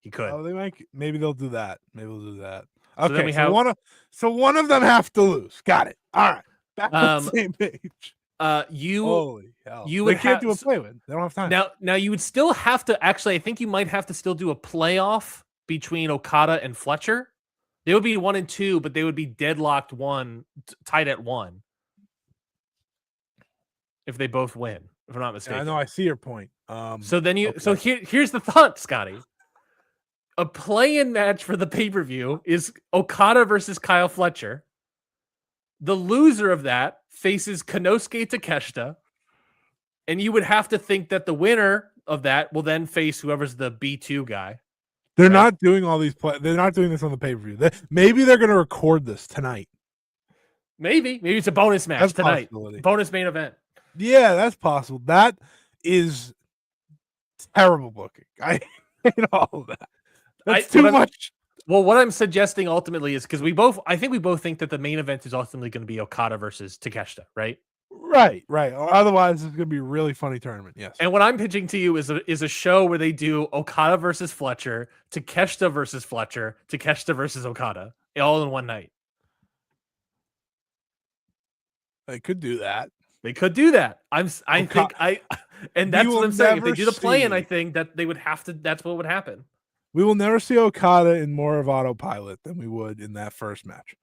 He could. Oh, they might. Maybe they'll do that. So then Okay, so one of them have to lose. Got it. All right. Back on the same page. Holy hell. You they would can't do a play win. They don't have time. Now you would still have to I think you might have to still do a playoff between Okada and Fletcher. They would be 1 and 2, but they would be deadlocked tied at 1. If they both win, if I'm not mistaken. Yeah, I know, I see your point. Here's the thought, Scotty. A play-in match for the pay-per-view is Okada versus Kyle Fletcher. The loser of that faces Konosuke Takeshita, and you would have to think that the winner of that will then face whoever's the B2 guy. They're not doing all these They're not doing this on the pay-per-view. Maybe they're going to record this tonight. Maybe it's a bonus match tonight. Bonus main event. Yeah, that's possible. That is terrible booking. I hate all of that. That's too much. Well, what I'm suggesting ultimately is because I think we both think that the main event is ultimately going to be Okada versus Takeshita, right? Right. Otherwise, it's gonna be a really funny tournament. Yes. And what I'm pitching to you is a show where they do Okada versus Fletcher, Takeshita versus Fletcher, Takeshita versus Okada, all in one night. They could do that. They could do that. And We that's will what I'm saying. If they never do the play-in, I see- think that they would have to. That's what would happen. We will never see Okada in more of autopilot than we would in that first match.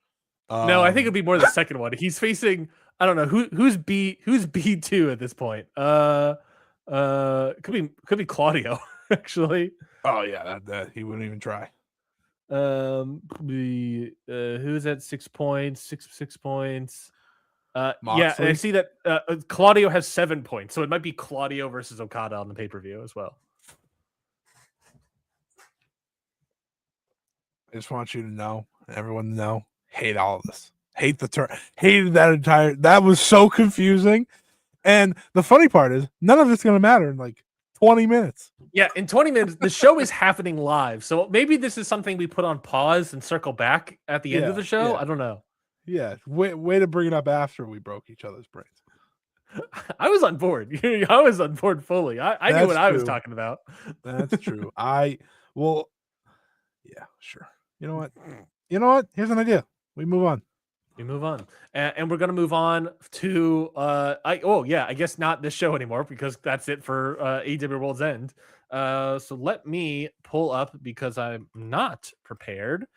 No, I think it'd be more the second one. He's facing. I don't know who's B2 at this point. Could be Claudio actually. Oh yeah, that he wouldn't even try. Who's at 6 points? Six points. Yeah, and I Moxley? see that Claudio has 7 points, so it might be Claudio versus Okada on the pay-per-view as well. I just want you to know, everyone to know, hate all of this. Hate the turn. Hated that entire. That was so confusing. And the funny part is, none of it's going to matter in like 20 minutes. Yeah, in 20 minutes, the show is happening live. So maybe this is something we put on pause and circle back at the end of the show. Yeah. I don't know. Yeah, way to bring it up after we broke each other's brains. I was on board. I was on board fully. I knew That's what I was true. talking about. That's true. Yeah, sure. You know what? Here's an idea. We move on. We move on, and we're gonna move on to I guess not this show anymore because that's it for AEW Worlds End. So let me pull up because I'm not prepared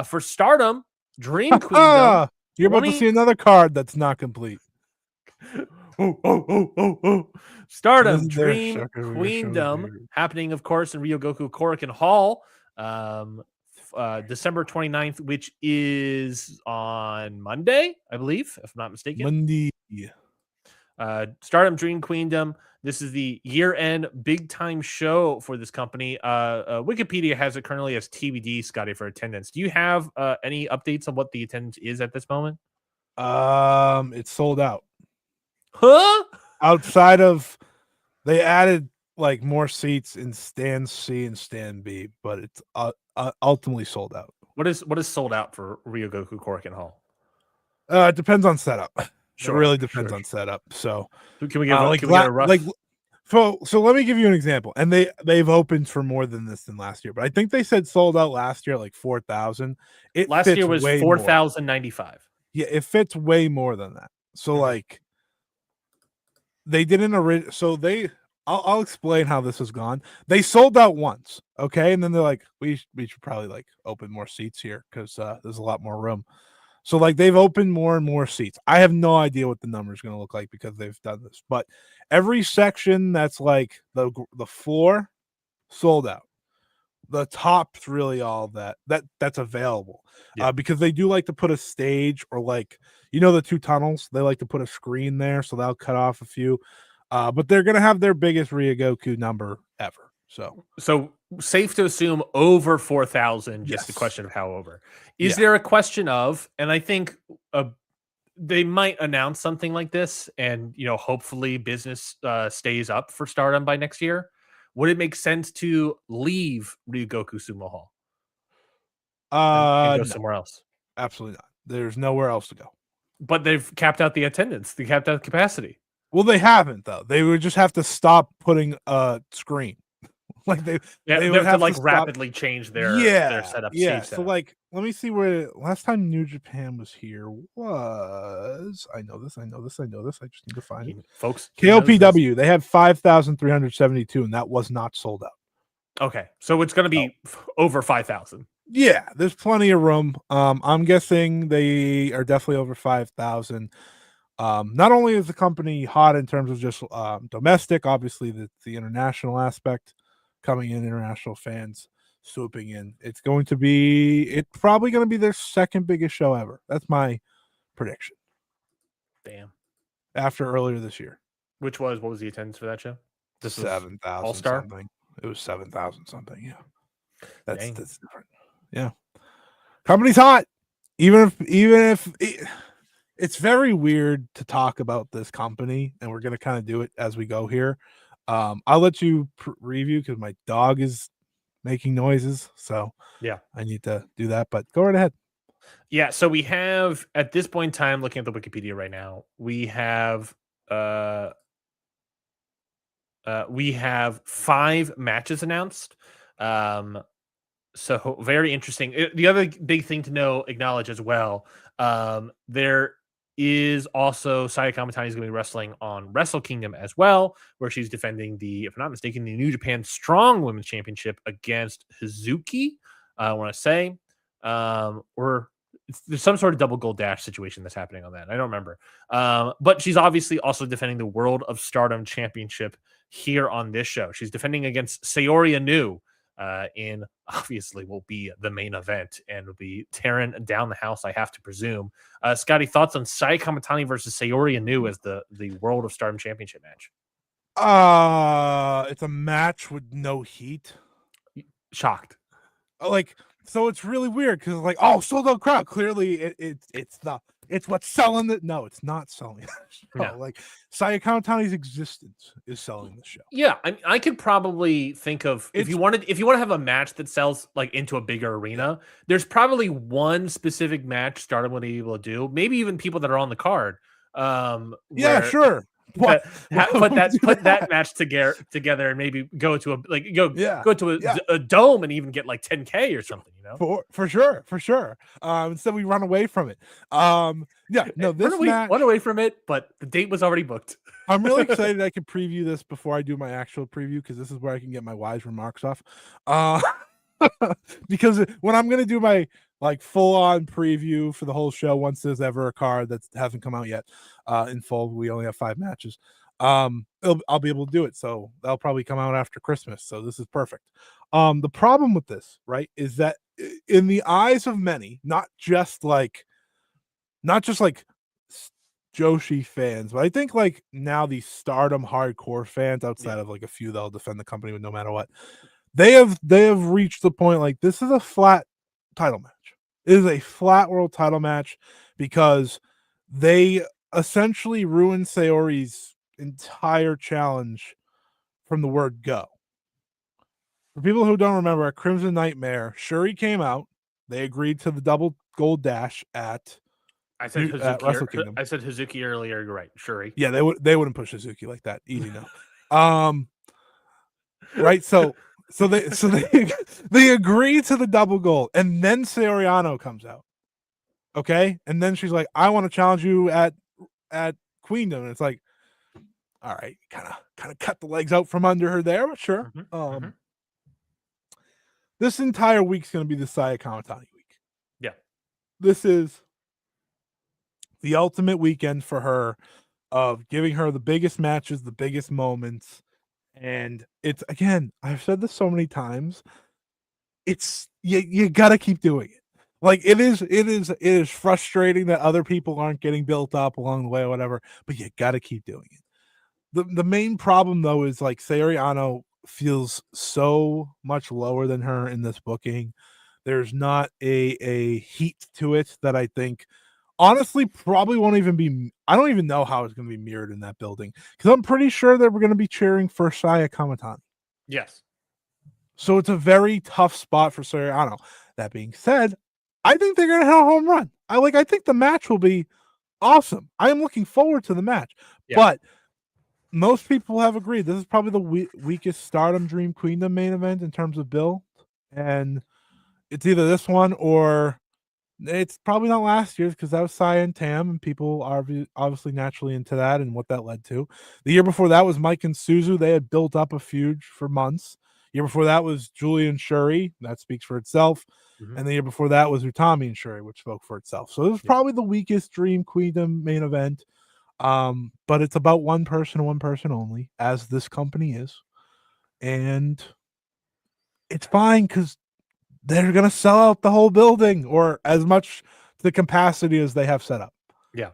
for Stardom Dream Queendom. You're about to see another card that's not complete. Stardom Isn't there a Dream sucker who Queendom shows happening, of course, in Ryogoku Korakuen Hall. December 29th, which is on Monday, I believe, if I'm not mistaken. Monday. Stardom Dream Queendom. This is the year-end big-time show for this company. Wikipedia has it currently as TBD, Scotty, for attendance. Do you have any updates on what the attendance is at this moment? It's sold out. Huh? Outside of, they added like more seats in stand C and stand B, but it's ultimately sold out. What is sold out for Ryogoku Korakuen Hall? It depends on setup. Sure, it really depends sure. on setup. So Can we get a rough? So let me give you an example. And they've opened for more than this than last year, but I think they said sold out last year like 4,000. Last year was 4,095. Yeah, it fits way more than that. So Mhm. like they didn't original. So I'll explain how this has gone. They sold out once, okay, and then they're like, we should probably like open more seats here because there's a lot more room. So like they've opened more and more seats. I have no idea what the number is going to look like because they've done this, but every section that's like the floor sold out. The top's really all that's available. Yeah. Because they do like to put a stage or like the two tunnels. They like to put a screen there, so they'll cut off a few. But they're gonna have their biggest Ryogoku number ever. So safe to assume over 4,000. Just a Yes. question of how over. Is Yeah. there a question of? And I think they might announce something like this, and hopefully business stays up for Stardom by next year. Would it make sense to leave Ryogoku Sumo Hall and go No, somewhere else? absolutely not. There's nowhere else to go. But they've capped out the attendance. They capped out the capacity. Well, they haven't though. They would just have to stop putting a screen. Like they would have to stop. rapidly change their setup. Yeah. stage So setup. like, let me see where last time New Japan was here was. I know this. I just need to find it. Folks, he knows this. KOPW. They had 5,372, and that was not sold out. Okay, so it's going to be over 5,000. Yeah, there's plenty of room. I'm guessing they are definitely over 5,000. Not only is the company hot in terms of just domestic, obviously the international aspect coming in, international fans swooping in. It's probably going to be their second biggest show ever. That's my prediction. Damn. After earlier this year, What was the attendance for that show? This was 7,000 All-Star? something. It was 7,000 something. Yeah, that's Dang. different. Yeah, company's hot. Even if it's very weird to talk about this company, and we're gonna kind of do it as we go here. I'll let you review because my dog is making noises, so Yeah. I need to do that. But go right ahead. Yeah, so we have at this point in time, looking at the Wikipedia right now, we have 5 matches announced. So very interesting. The other big thing to acknowledge as well, there is also Saya Kamitani is going to be wrestling on Wrestle Kingdom as well, where she's defending if I'm not mistaken, the New Japan Strong Women's Championship against Hazuki. I want to say, or there's some sort of double gold dash situation that's happening on that. I don't remember. But she's obviously also defending the World of Stardom Championship here on this show. She's defending against Saori Anou. In obviously will be the main event and will be tearing down the house, I have to presume. Scotty, thoughts on Sai Kamitani versus Saori Anou as the World of Stardom Championship match? It's a match with no heat. Shocked. Like, so it's really weird because like, sold out crowd. Clearly, it's what's selling it. No, it's not selling the show. No. Like, Saya Kamitani's existence is selling the show. Yeah, I could probably think of if you want to have a match that sells like into a bigger arena. There's probably one specific match Stardom would be able to do. Maybe even people that are on the card. Yeah, sure. Put that match together and maybe go to a dome and even get like 10K or something, you know? For sure. Instead we run away from it. This match run away from it, but the date was already booked. I'm really excited I can preview this before I do my actual preview because this is where I can get my wise remarks off. Because when I'm gonna do my like full-on preview for the whole show, once there's ever a card that hasn't come out yet in full, we only have 5 matches. I'll be able to do it, so that'll probably come out after Christmas. So this is perfect. The problem with this, right, is that in the eyes of many, not just like Joshi fans, but I think like now the Stardom hardcore fans outside of like a few that'll defend the company with no matter what, they have reached the point like this is a flat title match. It is a flat world title match because they essentially ruined Saori's entire challenge from the word go. For people who don't remember, at Crimson Nightmare, Shuri came out. They agreed to the double gold dash at I said Hazuki. Wrestle Kingdom. I said Hazuki earlier. You're right, Shuri. Yeah, they wouldn't push Hazuki like that. Easy no. Right. So they agree to the double gold, and then Saori Anou comes out. Okay, and then she's like, "I want to challenge you at Queendom," and it's like, all right, kind of cut the legs out from under her there, but sure. This entire week's going to be the Saya Kamitani week. Yeah, this is the ultimate weekend for her of giving her the biggest matches, the biggest moments. And it's, again, I've said this so many times. It's you gotta keep doing it. Like it is frustrating that other people aren't getting built up along the way or whatever, but you gotta keep doing it. The main problem though is like Saori Anou feels so much lower than her in this booking. There's not a heat to it that I think honestly probably won't even be. I don't even know how it's going to be mirrored in that building because I'm pretty sure that we're going to be cheering for Saya Kamitani. Yes. So it's a very tough spot for Saori Anou. That being said, I think they're going to have a home run. I think the match will be awesome. I am looking forward to the match. Yeah. But most people have agreed this is probably the weakest Stardom Dream Queendom main event in terms of build. And it's either this one or it's probably not last year's because that was Saya and Tam, and people are obviously naturally into that and what that led to. The year before that was Mike and Suzu. They had built up a feud for months. The year before that was Julie and Shuri. That speaks for itself. And the year before that was Utami and Shuri, which spoke for itself. So it was probably the weakest Dream Queendom main event. But it's about one person only, as this company is. And it's fine because they're going to sell out the whole building or as much to the capacity as they have set up. Yeah.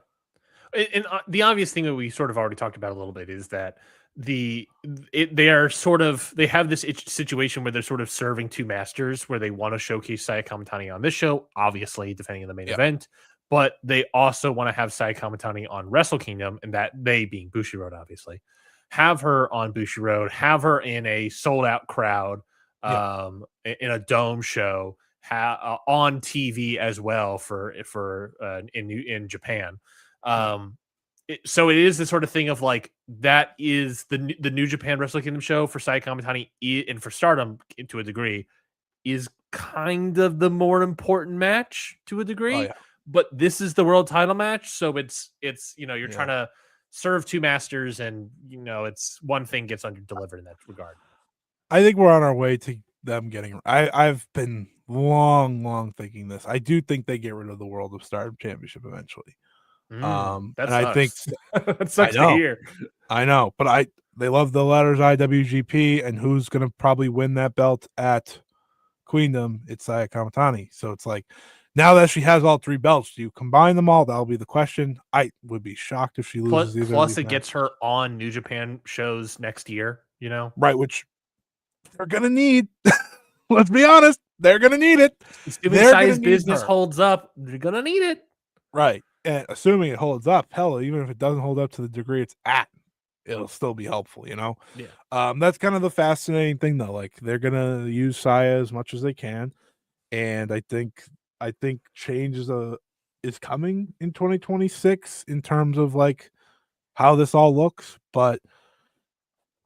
And the obvious thing that we sort of already talked about a little bit is that they have this situation where they're sort of serving two masters where they want to showcase Saya Kamitani on this show, obviously defending in the main event, but they also want to have Saya Kamitani on Wrestle Kingdom, and that they being Bushiroad, obviously, have her on Bushiroad, have her in a sold out crowd, in a dome show, on TV as well for in Japan. So it is the sort of thing of like that is the New Japan Wrestle Kingdom show for Saya Kamitani and for Stardom to a degree is kind of the more important match to a degree. But this is the world title match, so it's you're trying to serve two masters, and it's one thing gets under delivered in that regard. I think we're on our way to them getting. I've been long thinking this. I do think they get rid of the World of Stardom Championship eventually. That and sucks. I think that sucks to hear. I know, but they love the letters IWGP, and who's going to probably win that belt at Queendom? It's Saya Kamitani. So it's like, now that she has all 3 belts, do you combine them all? That'll be the question. I would be shocked if she loses. Plus, it gets her on New Japan shows next year. Right, which they're gonna need. Let's be honest, they're gonna need it. Assuming Saya's business holds up, they're gonna need it. Right, and assuming it holds up, hell, even if it doesn't hold up to the degree it's at, it'll still be helpful. Yeah. That's kind of the fascinating thing, though. Like, they're gonna use Saya as much as they can, and I think change is coming in 2026 in terms of like how this all looks. But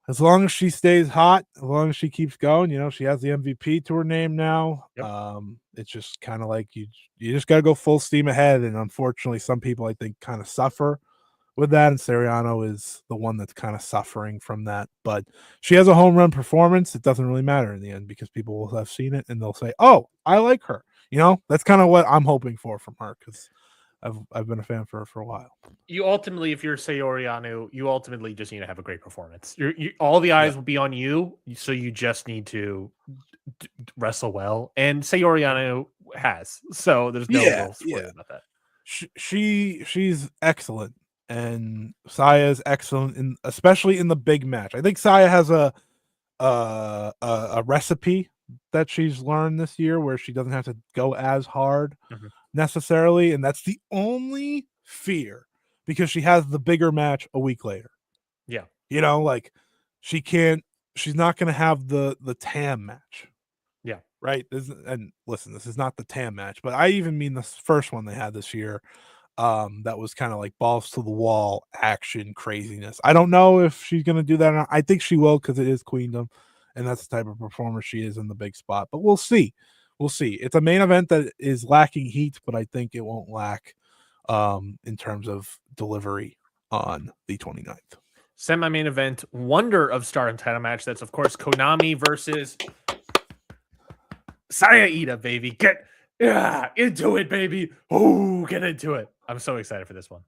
as long as she stays hot, as long as she keeps going, she has the MVP to her name now. Yep. It's just kind of like you just got to go full steam ahead. And unfortunately, some people I think kind of suffer with that, and Seriano is the one that's kind of suffering from that. But she has a home run performance. It doesn't really matter in the end because people will have seen it and they'll say, "Oh, I like her." That's kind of what I'm hoping for from her, because I've been a fan for her for a while. You ultimately, if you're Saori Anou, you ultimately just need to have a great performance. All the eyes will be on you, so you just need to wrestle well. And Saori Anou has, so there's no real spoiler about that. She's excellent, and Saya is excellent, especially in the big match. I think Saya has a recipe that she's learned this year where she doesn't have to go as hard necessarily, and that's the only fear, because she has the bigger match a week later. Yeah, like she's not going to have the TAM match. Yeah, right. And listen, this is not the TAM match, but I even mean the first one they had this year. That was kind of like balls to the wall action craziness. I don't know if she's going to do that or not. I think she will, because it is Queendom, and that's the type of performer she is in the big spot. But we'll see. It's a main event that is lacking heat, but I think it won't lack in terms of delivery on the 29th. Semi-main event, Wonder of Stardom title match. That's, of course, Konami versus Saya Ida, baby. Get into it, baby. Oh, get into it. I'm so excited for this one.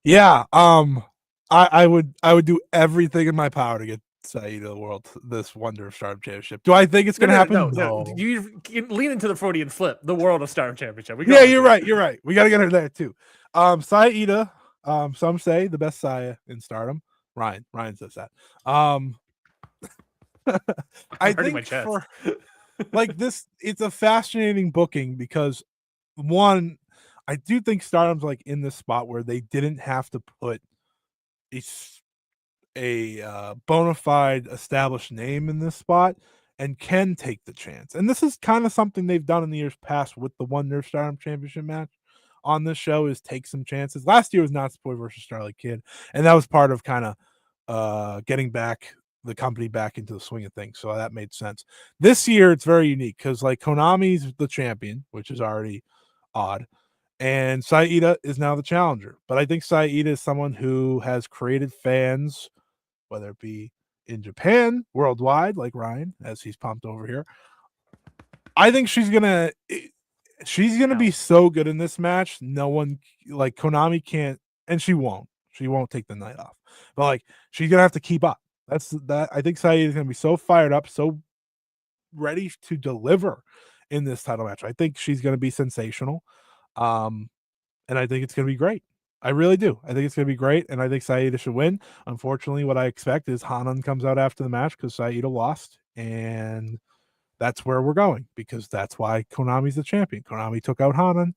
Yeah. I would do everything in my power to get Saida this Wonder of Stardom Championship. Do I think it's going to happen? No. You lean into the Freudian flip. The World of Stardom Championship. You're right. We got to get her there too. Saida, some say the best Saya in Stardom. Ryan says that. I think for like this, it's a fascinating booking because, one, I do think Stardom's like in this spot where they didn't have to put a bona fide established name in this spot and can take the chance. And this is kind of something they've done in the years past with the Wonder of Stardom Championship match on this show, is take some chances. Last year was Natsupoi versus Starlight Kid, and that was part of kind of getting the company back into the swing of things. So that made sense. This year it's very unique because like Konami's the champion, which is already odd, and Saida is now the challenger. But I think Saida is someone who has created fans, whether it be in Japan, worldwide, like Ryan, as he's pumped over here. I think she's gonna be so good in this match. No one, like, Konami can't, and she won't take the night off. But like, she's gonna have to keep up. I think Saida is gonna be so fired up, so ready to deliver in this title match. I think she's gonna be sensational. And I think it's gonna be great. I really do. I think it's going to be great, and I think Saida should win. Unfortunately, what I expect is Hanan comes out after the match because Saida lost, and that's where we're going, because that's why Konami's the champion. Konami took out Hanan,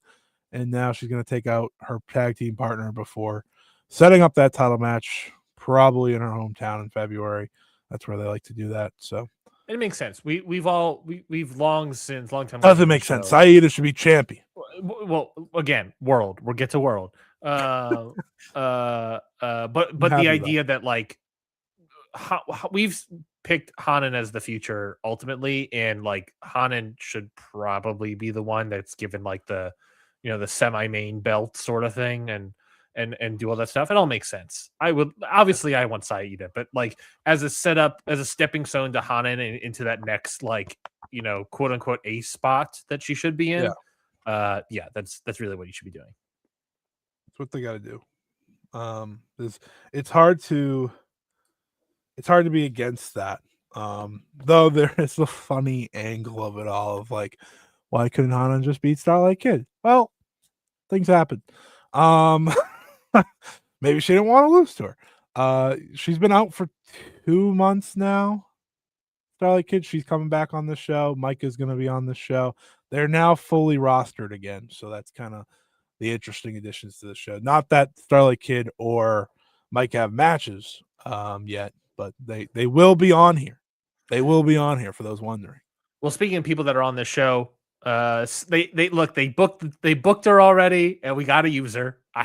and now she's going to take out her tag team partner before setting up that title match, probably in her hometown in February. That's where they like to do that. So It makes sense. We've long since long time Doesn't make sense. Saida should be champion. Well, again, world. We'll get to world. But the idea that like we've picked Hanan as the future ultimately, and like Hanan should probably be the one that's given like the the semi-main belt sort of thing, and do all that stuff. It all makes sense. I want Saida, but like as a setup, as a stepping stone to Hanan and into that next like quote unquote ace spot that she should be in. That's really what you should be doing. That's what they got to do. It's hard to be against that. Though there is a funny angle of it all of like, why couldn't Hanan just beat Starlight Kid? Well, things happen. Maybe she didn't want to lose to her. She's been out for 2 months now. Starlight Kid, she's coming back on the show. Micah's going to be on the show. They're now fully rostered again, so that's kind of the interesting additions to the show. Not that Starlight Kid or Mike have matches yet, but they will be on here. They will be on here for those wondering. Well, speaking of people that are on this show, they booked her already, and we got to use her. I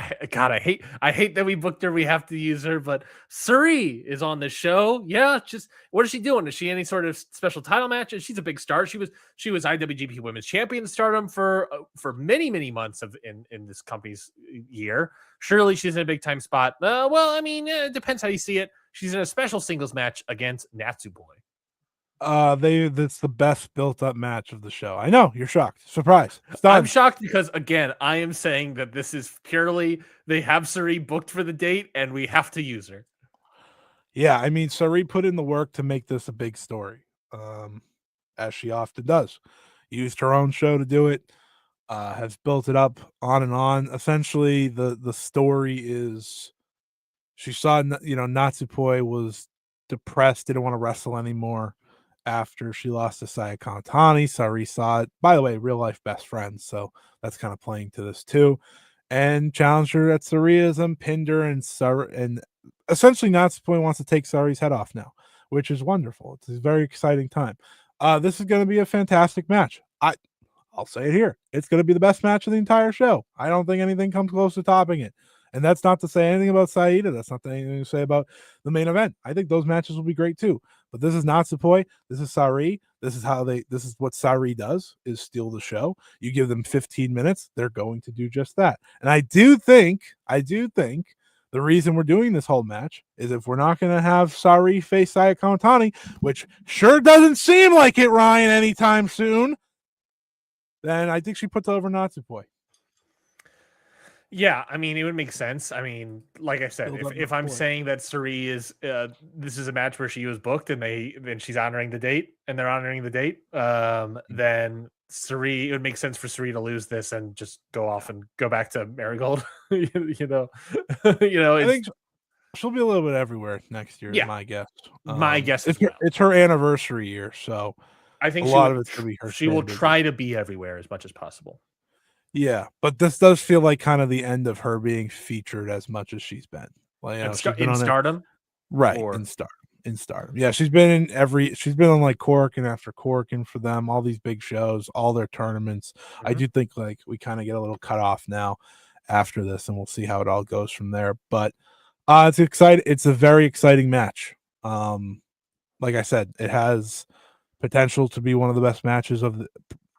hate that we booked her. We have to use her, but Suri is on the show. Yeah, just what is she doing? Is she any sort of special title match? She's a big star. She was IWGP Women's Champion Stardom for many months in this company's year. Surely she's in a big time spot. Well, I mean, it depends how you see it. She's in a special singles match against Natsupoi. That's the best built up match of the show. I know you're shocked. Surprise. I'm shocked because again, I am saying that this is purely they have Suri booked for the date and we have to use her. Yeah, I mean, Suri put in the work to make this a big story, as she often does. Used her own show to do it, has built it up on and on. Essentially, the story is she saw, Natsupoi was depressed, didn't want to wrestle anymore after she lost to Saya Kamatani. Suri saw it. By the way, real life best friends, so that's kind of playing to this too. And challenged her at Suriism, pinned her, and essentially Natsupoi wants to take Suri's head off now, which is wonderful. It's a very exciting time. This is going to be a fantastic match. I'll say it here. It's going to be the best match of the entire show. I don't think anything comes close to topping it. And that's not to say anything about Saida. That's not anything to say about the main event. I think those matches will be great too. But this is Natsupoi. This is Sari. This is what Sari does, is steal the show. You give them 15 minutes, they're going to do just that. And I do think the reason we're doing this whole match is if we're not going to have Sari face Saya Kamatani, which sure doesn't seem like it, Ryan, anytime soon, then I think she puts over Natsupoi. Yeah, I mean, it would make sense. I mean, like I said, if I'm saying that Suri is this is a match where she was booked and she's honoring the date and they're honoring the date, then Suri, it would make sense for Suri to lose this and just go off and go back to Marigold. I think she'll be a little bit everywhere next year. Yeah, my guess. My guess it's her anniversary year, so I think a lot of it's going to be her. She will try to be everywhere as much as possible. Yeah, but this does feel like kind of the end of her being featured as much as she's been. Like, in Stardom, right? In Stardom, yeah, she's been on like Corkin after Corkin for them, all these big shows, all their tournaments. Mm-hmm. I do think like we kind of get a little cut off now after this, and we'll see how it all goes from there. But it's exciting. It's a very exciting match. Like I said, it has potential to be one of the best matches of the.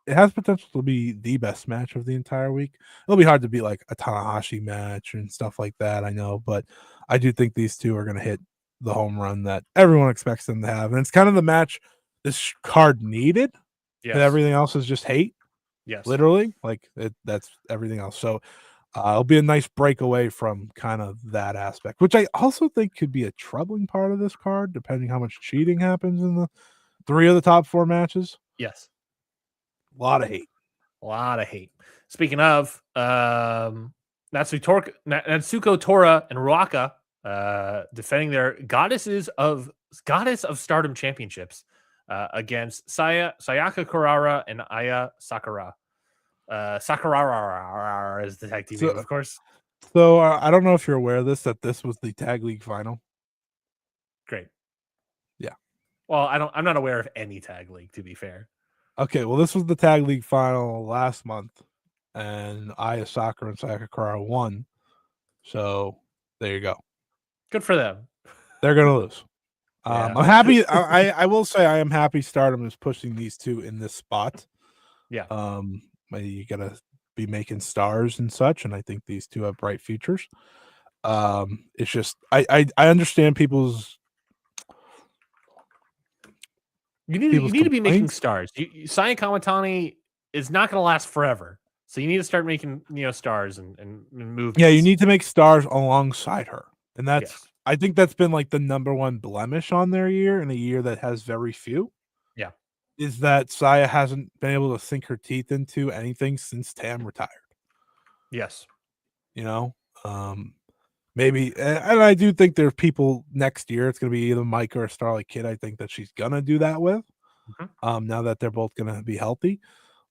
It has potential to be the best match of the entire week. It'll be hard to beat like a Tanahashi match and stuff like that, I know, but I do think these two are going to hit the home run that everyone expects them to have. And it's kind of the match this card needed. Yes. And everything else is just hate. Yes. Literally. Like that's everything else. So it'll be a nice breakaway from kind of that aspect, which I also think could be a troubling part of this card, depending how much cheating happens in the 3 of the top 4 matches. Yes. A lot of hate. Speaking of, Natsuko Tora and Ruaka defending their Goddess of Stardom championships against Sayaka Kurara and Aya Sakura. Sakura is the tag team name, of course. So I don't know if you're aware of this, that this was the tag league final. Great. Yeah. Well, I'm not aware of any tag league, to be fair. Okay, well, this was the tag league final last month, and Aya Sakura and Sakakura won. So there you go. Good for them. They're gonna lose. Yeah. I'm happy. I will say I am happy Stardom is pushing these two in this spot. Yeah. You gotta be making stars and such, and I think these two have bright futures. It's just I understand people's You need to be making stars. Saya Kamatani is not going to last forever, so you need to start making stars and movies. Yeah, you need to make stars alongside her, and that's Yes. I think that's been like the number one blemish on their year in a year that has very few. Yeah, is that Saya hasn't been able to sink her teeth into anything since Tam retired. Yes. Maybe, and I do think there's people next year. It's going to be either Mike or a Starlight Kid. I think that she's gonna do that with. Now that they're both going to be healthy,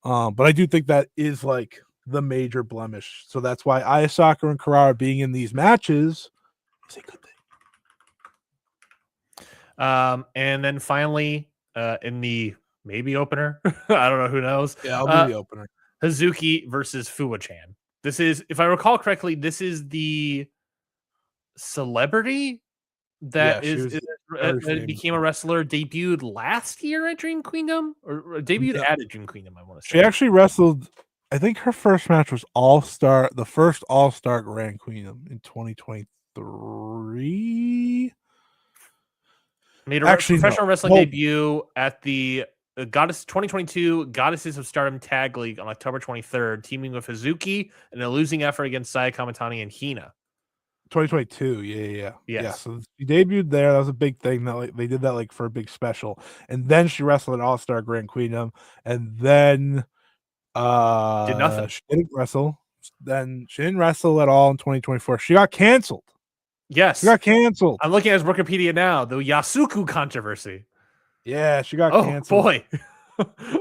but I do think that is like the major blemish. So that's why Aya Sakura and Carrara being in these matches is a good thing. And then finally, in the maybe opener, I don't know, who knows. Yeah, I'll be the opener. Hazuki versus Fuwa-chan. This is, if I recall correctly, this is the celebrity that became a wrestler, debuted last year at Dream Queendom, or debuted at a Dream Queendom, I want to say. She actually wrestled, I think her first match was All-Star, the first All-Star Grand Queendom in 2023. Made a professional wrestling debut at the Goddess 2022 Goddesses of Stardom Tag League on October 23rd, teaming with Hazuki in a losing effort against Saya Kamatani and Hina. 2022, yeah. So she debuted there. That was a big thing. That they did that like for a big special, and then she wrestled at All Star Grand Queendom, and then did nothing. She didn't wrestle. Then she didn't wrestle at all in 2024. She got canceled. Yes, she got canceled. I'm looking at his Wikipedia now. The Yasuku controversy. Yeah, she got canceled. Oh boy.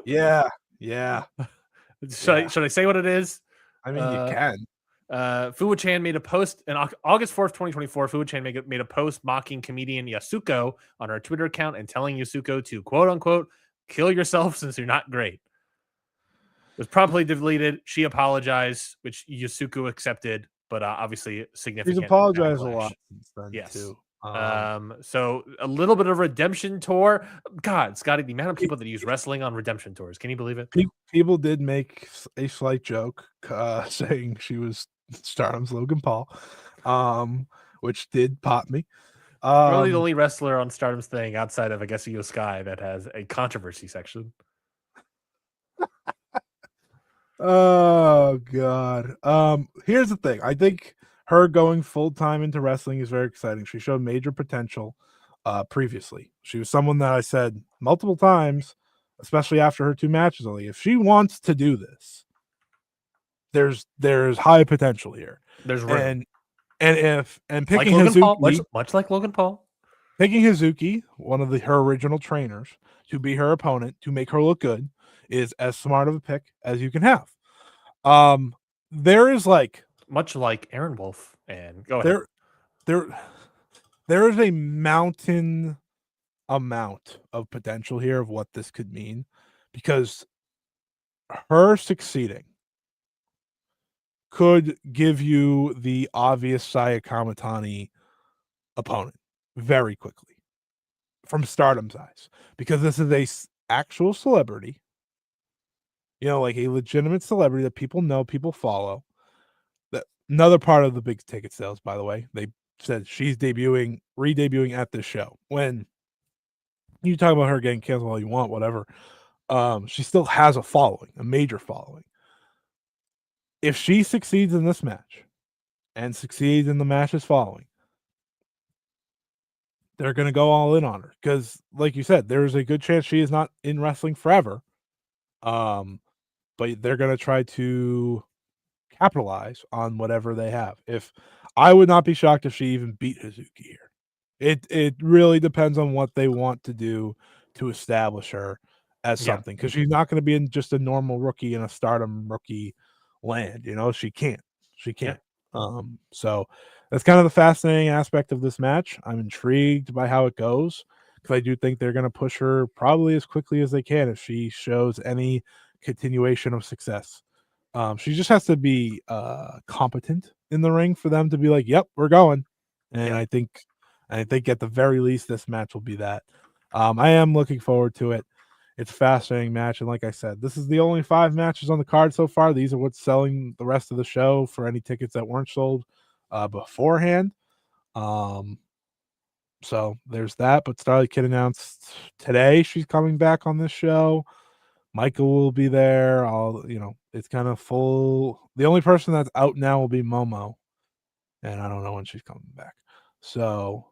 yeah. Should I say what it is? I mean, you can. Fuwa-chan made a post on August 4th, 2024. Fuwa-chan made a post mocking comedian Yasuko on her Twitter account and telling Yasuko to quote unquote kill yourself since you're not great. It was promptly deleted. She apologized, which Yasuko accepted, but obviously significant. She's apologized a lot since then too. So a little bit of redemption tour. God, Scotty, the amount of people that use wrestling on redemption tours. Can you believe it? People did make a slight joke saying she was Stardom's Logan Paul, which did pop me. Really the only wrestler on Stardom's thing outside of, I guess, Io Sky that has a controversy section. Oh God. Here's the thing. I think her going full-time into wrestling is very exciting. She showed major potential previously. She was someone that I said multiple times, especially after her 2 matches only, if she wants to do this, there's high potential here. There's room. And picking like Hazuki, Paul, much like Logan Paul, picking Hazuki, one of her original trainers, to be her opponent, to make her look good, is as smart of a pick as you can have. There is like much like Aaron Wolf, and go ahead. There is a mountain amount of potential here of what this could mean, because her succeeding could give you the obvious Saya Kamatani opponent very quickly from Stardom's eyes, because this is a actual celebrity, like a legitimate celebrity that people know, people follow. That another part of the big ticket sales, by the way, they said she's re-debuting at this show. When you talk about her getting canceled all you want, whatever, she still has a following, a major following. If she succeeds in this match and succeeds in the matches following, they're going to go all in on her, because like you said, there's a good chance she is not in wrestling forever. But they're going to try to capitalize on whatever they have. If I would not be shocked if she even beat Hazuki here. It really depends on what they want to do to establish her as something, because she's not going to be in just a normal rookie in a Stardom rookie land. She can't. So that's kind of the fascinating aspect of this match. I'm intrigued by how it goes, because I do think they're going to push her probably as quickly as they can if she shows any continuation of success. She just has to be competent in the ring for them to be like, "Yep, we're going." And Yeah. I think at the very least this match will be that. I am looking forward to it. It's a fascinating match, and like I said, this is the only 5 matches on the card so far. These are what's selling the rest of the show for any tickets that weren't sold beforehand. So there's that. But Starlight Kid announced today she's coming back on this show. Michael will be there. It's kind of full. The only person that's out now will be Momo, and I don't know when she's coming back. So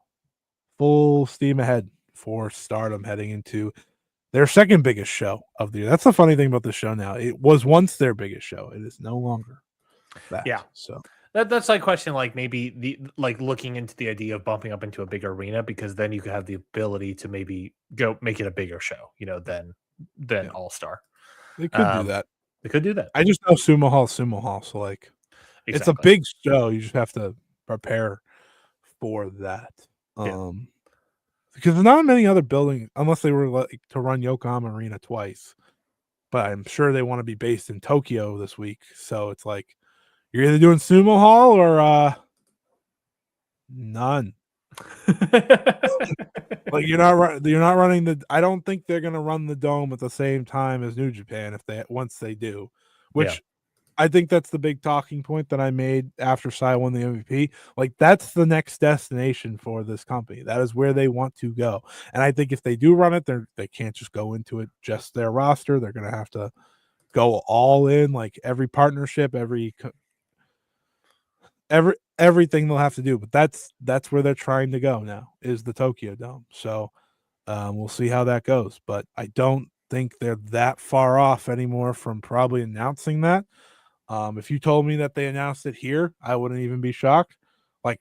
full steam ahead for Stardom heading into their second biggest show of the year. That's the funny thing about the show now. It was once their biggest show. It is no longer that. Yeah. So That's like question, like maybe looking into the idea of bumping up into a bigger arena, because then you could have the ability to maybe go make it a bigger show, than All Star. they could do that. They could do that. I just know Sumo Hall. So like, it's a big show. You just have to prepare for that. Because there's not many other buildings unless they were like to run Yokohama Arena twice. But I'm sure they want to be based in Tokyo this week. So it's like you're either doing Sumo Hall or none. Like you're not running the. I don't think they're gonna run the dome at the same time as New Japan once they do, which I think that's the big talking point that I made after Sai won the MVP. Like that's the next destination for this company. That is where they want to go. And I think if they do run it, they can't just go into it just their roster. They're gonna have to go all in, like every partnership, everything they'll have to do. But that's where they're trying to go now is the Tokyo Dome. So we'll see how that goes. But I don't think they're that far off anymore from probably announcing that. If you told me that they announced it here, I wouldn't even be shocked, like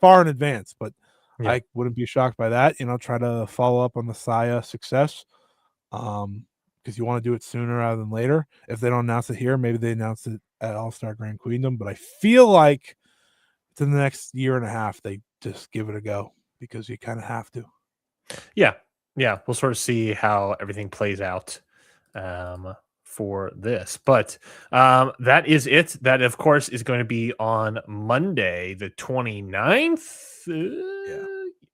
far in advance, but I wouldn't be shocked by that. Try to follow up on the Saya success because you want to do it sooner rather than later. If they don't announce it here, maybe they announce it at All-Star Grand Queendom, but I feel like to the next year and a half, they just give it a go because you kind of have to. Yeah. We'll sort of see how everything plays out. For this, but that is it. That of course is going to be on Monday the 29th.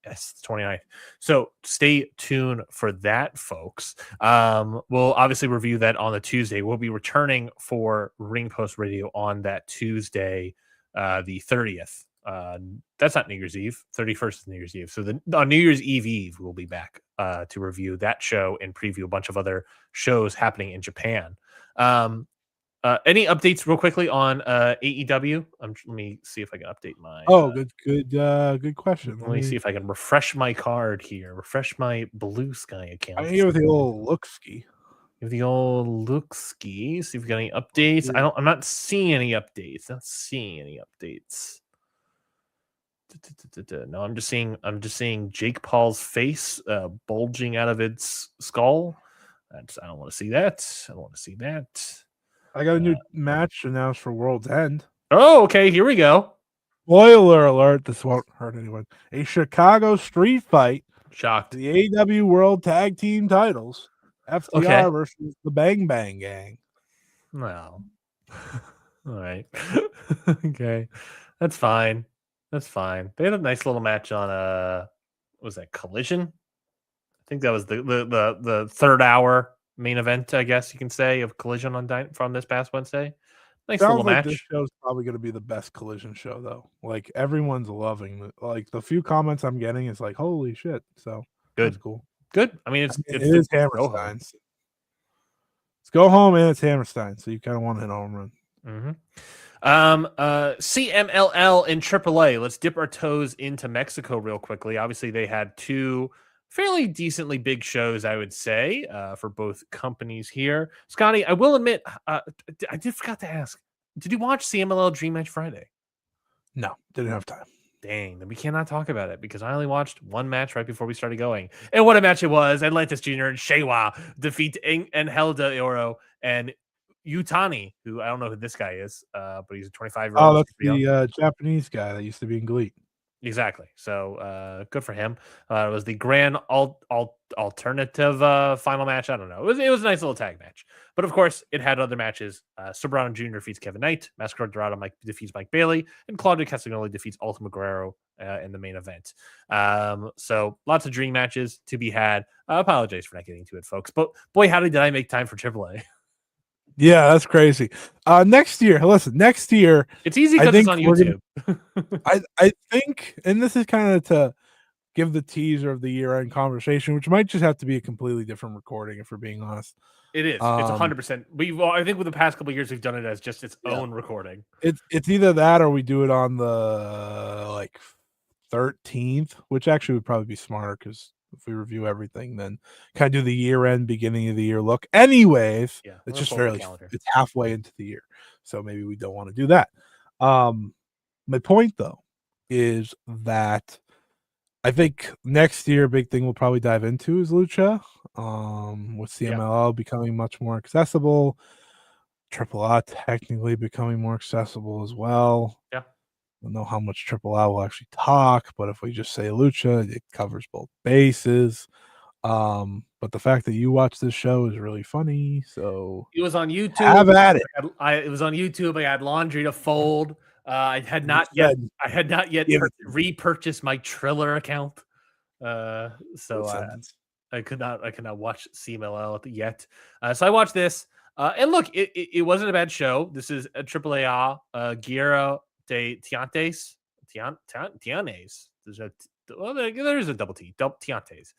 Yes, 29th. So stay tuned for that, folks. We'll obviously review that on the Tuesday. We'll be returning for Ring Post Radio on that Tuesday, the 30th. That's not New Year's Eve. 31st is New Year's Eve. So on New Year's Eve, we'll be back to review that show and preview a bunch of other shows happening in Japan. Any updates real quickly on AEW? Let me see if I can update my. Good question. Let me see if I can refresh my card here. Refresh my Blue Sky account. I give the old look ski. Give the old look ski. See if we got any updates. I'm not seeing any updates. No, I'm just seeing Jake Paul's face bulging out of its skull. I don't want to see that. I got a new match announced for Worlds End. Oh, okay. Here we go. Spoiler alert. This won't hurt anyone. A Chicago street fight. Shocked. The AEW World Tag Team titles. FTR versus the Bang Bang Gang. Well, all right. Okay. That's fine. They had a nice little match on what was that, Collision? I think that was the third hour main event, I guess you can say, of Collision from this past Wednesday. Nice little match. This show's probably going to be the best Collision show, though. Like everyone's loving it. Like the few comments I'm getting is like, "Holy shit!" So good, that's cool. Good. I mean, it is Hammerstein's. Let's go home, and it's Hammerstein. So you kind of want to hit a home run. Mm-hmm. CMLL and AAA. Let's dip our toes into Mexico real quickly. Obviously, they had two fairly decently big shows, I would say, for both companies here. Scotty, I will admit, I did forgot to ask. Did you watch CMLL Dream Match Friday? No, didn't have time. Dang, then we cannot talk about it because I only watched one match right before we started going. And what a match it was. Atlantis Jr. and Shewa defeat Angel de Oro and Yutani, who I don't know who this guy is, but he's a 25-year-old. Oh, that's the Japanese guy that used to be in Glee. Exactly. So good for him. It was the grand alternative final match. I don't know. It was a nice little tag match. But of course, it had other matches. Sobrano Jr. defeats Kevin Knight. Mascara Dorado defeats Mike Bailey. And Claudio Castagnoli defeats Ultimo Guerrero in the main event. So lots of dream matches to be had. I apologize for not getting to it, folks. But boy, howdy did I make time for AAA. Yeah, that's crazy. Next year, It's easy because it's on YouTube. I think, and this is kind of to give the teaser of the year-end conversation, which might just have to be a completely different recording, if we're being honest. It is. It's 100%. I think with the past couple of years, we've done it as just its own recording. It's either that or we do it on the 13th, which actually would probably be smarter because if we review everything, then kind of do the year-end, beginning of the year look. Anyways, it's just it's halfway into the year, so maybe we don't want to do that. My point though is that I think next year, a big thing we'll probably dive into is Lucha. With CMLL becoming much more accessible, AAA technically becoming more accessible as well. Yeah. I don't know how much AAA will actually talk, but if we just say Lucha, it covers both bases. But the fact that you watch this show is really funny. So it was on YouTube. Have at it. It was on YouTube. I had laundry to fold. I had not yet repurchased my Triller account. I could not watch CMLL yet. So I watched this. And look, it wasn't a bad show. This is a AAA Guerra de Tiantes. Tianes. There's a double T. Tiantes.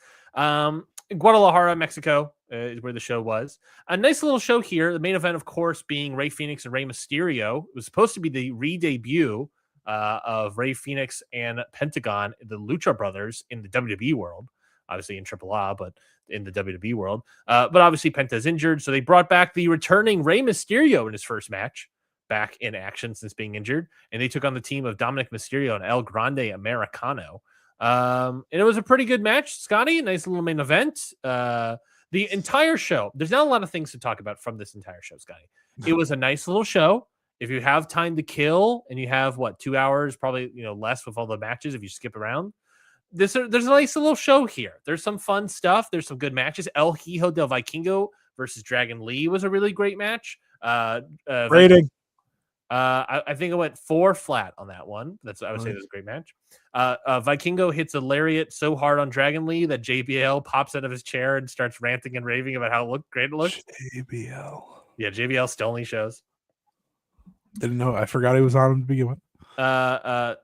Guadalajara, Mexico is where the show was. A nice little show here. The main event, of course, being Rey Fenix and Rey Mysterio. It was supposed to be the re-debut of Rey Fenix and Pentagon, the Lucha Brothers, in the WWE world. Obviously in AAA, but in the WWE world. But obviously Penta's injured, so they brought back the returning Rey Mysterio in his first match, back in action since being injured, and they took on the team of Dominic Mysterio and El Grande Americano. And it was a pretty good match, Scotty. Nice little main event. The entire show, there's not a lot of things to talk about from this entire show, Scotty. It was a nice little show. If you have time to kill and you have 2 hours, probably less with all the matches if you skip around. There's a nice little show here. There's some fun stuff. There's some good matches. El Hijo del Vikingo versus Dragon Lee was a really great match. Rating. I think it went 4 flat on that one. I would say it was a great match. Vikingo hits a lariat so hard on Dragon Lee that JBL pops out of his chair and starts ranting and raving about how great it looks. JBL. Yeah, JBL still only shows. Didn't know. I forgot he was on to begin with.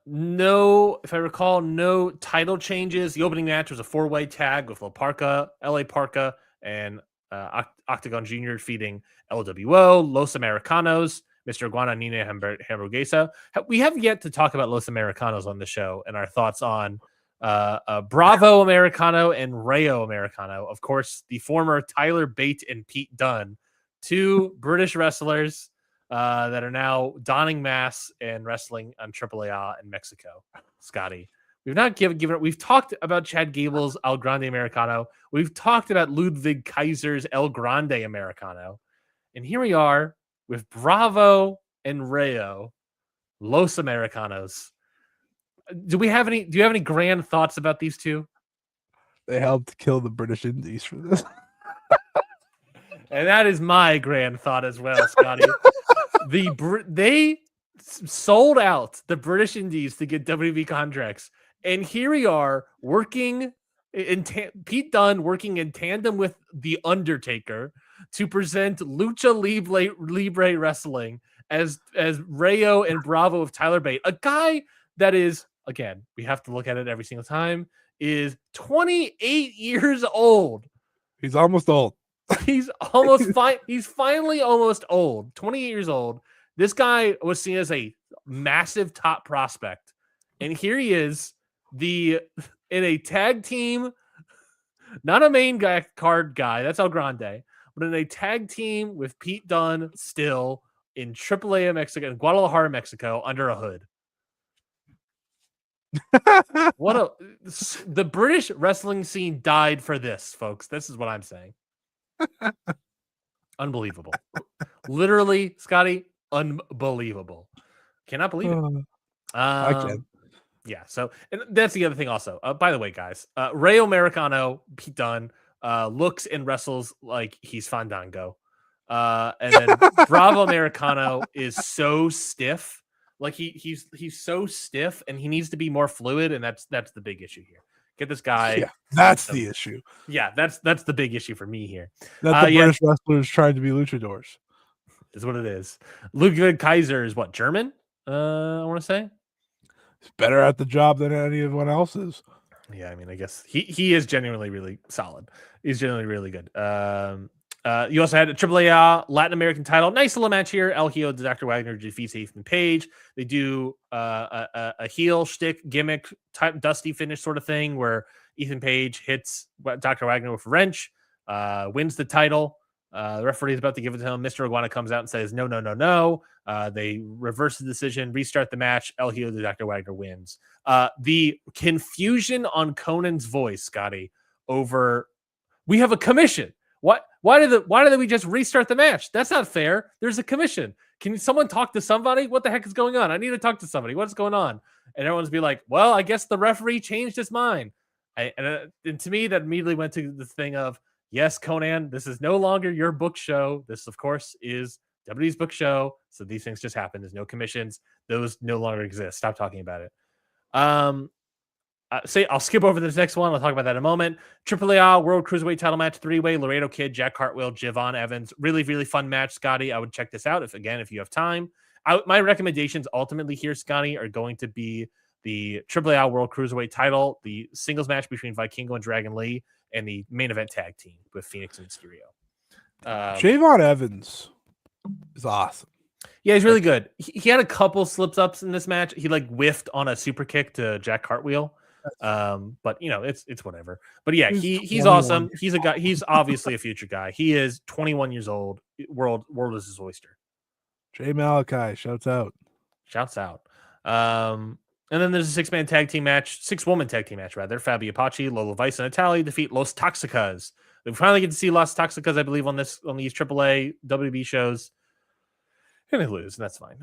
No, if I recall, no title changes. The opening match was a 4-way tag with LA Parka, and Octagon Jr. defeating LWO, Los Americanos, Mr. Iguana, Nina Hamburguesa. We have yet to talk about Los Americanos on the show and our thoughts on Bravo Americano and Rayo Americano. Of course, the former Tyler Bate and Pete Dunne, 2 British wrestlers that are now donning masks and wrestling on AAA in Mexico. Scotty, we've not given it. We've talked about Chad Gable's El Grande Americano. We've talked about Ludwig Kaiser's El Grande Americano, and here we are with Bravo and Rayo, Los Americanos. Do you have any grand thoughts about these two? They helped kill the British Indies for this. And that is my grand thought as well, Scotty. They sold out the British Indies to get WWE contracts, and here we are working Pete Dunne working in tandem with The Undertaker to present Lucha Libre wrestling as Rayo and Bravo of Tyler Bate, a guy that is, again, we have to look at it every single time, is 28 years old. He's almost old. He's almost fine. He's finally almost old. 28 years old. This guy was seen as a massive top prospect, and here he is, in a tag team, not a main card guy. That's El Grande, but in a tag team with Pete Dunne, still in AAA Mexico, in Guadalajara, Mexico, under a hood. The British wrestling scene died for this, folks. This is what I'm saying. Unbelievable. Literally, Scotty, unbelievable. Cannot believe it. I can. Yeah. So, and that's the other thing also. By the way, guys, Rey Americano, Pete Dunne, looks and wrestles like he's Fandango. And then Bravo Americano is so stiff. Like he's so stiff and he needs to be more fluid. And that's the big issue here. Get this guy. Yeah, that's the issue. Yeah, that's the big issue for me here. That the British wrestlers trying to be luchadors. Is what it is. Ludwig Kaiser is what, German? I want to say. He's better at the job than anyone else is. Yeah, I mean, I guess he is genuinely really solid. He's genuinely really good. You also had a AAA Latin American title. Nice little match here. El Hijo de Dr. Wagner defeats Ethan Page. They do a heel shtick gimmick type dusty finish sort of thing where Ethan Page hits Dr. Wagner with a wrench, wins the title. The referee is about to give it to him. Mr. Iguana comes out and says, no, no, no, no. They reverse the decision, restart the match. El Hijo de Dr. Wagner wins. The confusion on Conan's voice, Scotty, over we have a commission. Why did we just restart the match? That's not fair. There's a commission. Can someone talk to somebody? What the heck is going on? I need to talk to somebody. What's going on? And everyone's be like, well, I guess the referee changed his mind. And to me, that immediately went to the thing of, yes, Conan, this is no longer your book show. This, of course, is WWE's book show. So these things just happen. There's no commissions. Those no longer exist. Stop talking about it. I'll skip over this next one. I'll talk about that in a moment. AAA World Cruiserweight title match, 3-way, Laredo Kid, Jack Cartwheel, Javon Evans. Really, really fun match, Scotty. I would check this out if you have time. My recommendations ultimately here, Scotty, are going to be the AAA World Cruiserweight title, the singles match between Vikingo and Dragon Lee, and the main event tag team with Phoenix and Mysterio. Javon Evans is awesome. Yeah, he's really good. He had a couple slips ups in this match. He whiffed on a super kick to Jack Cartwheel. But it's whatever. But yeah, he's awesome. He's a guy. He's obviously a future guy. He is 21 years old. World is his oyster. Jay Malachi, shouts out. And then there's a 6-woman tag team match rather. Fabi Apache, Lola Vice, and Natalia defeat Los Toxicas. We finally get to see Los Toxicas, I believe, on these AAA WB shows. And they lose, and that's fine.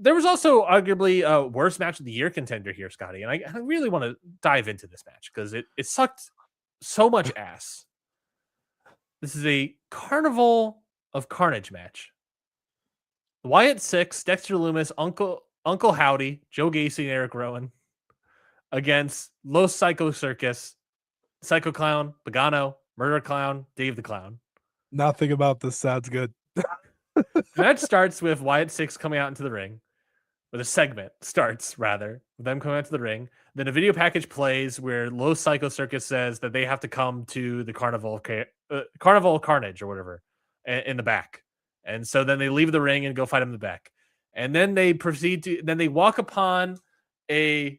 There was also arguably a worst match of the year contender here, Scotty, and I really want to dive into this match because it sucked so much ass. This is a Carnival of Carnage match. Wyatt Six, Dexter Lumis, Uncle Howdy, Joe Gacy, and Eric Rowan against Los Psycho Circus, Psycho Clown, Pagano, Murder Clown, Dave the Clown. Nothing about this sounds good. The match starts with Wyatt Six coming out into the ring. With a segment starts, rather, with them coming out to the ring. Then a video package plays where Los Psycho Circus says that they have to come to the Carnival of Carnage or whatever in the back. And so then they leave the ring and go fight him in the back. And then they proceed to, then they walk upon how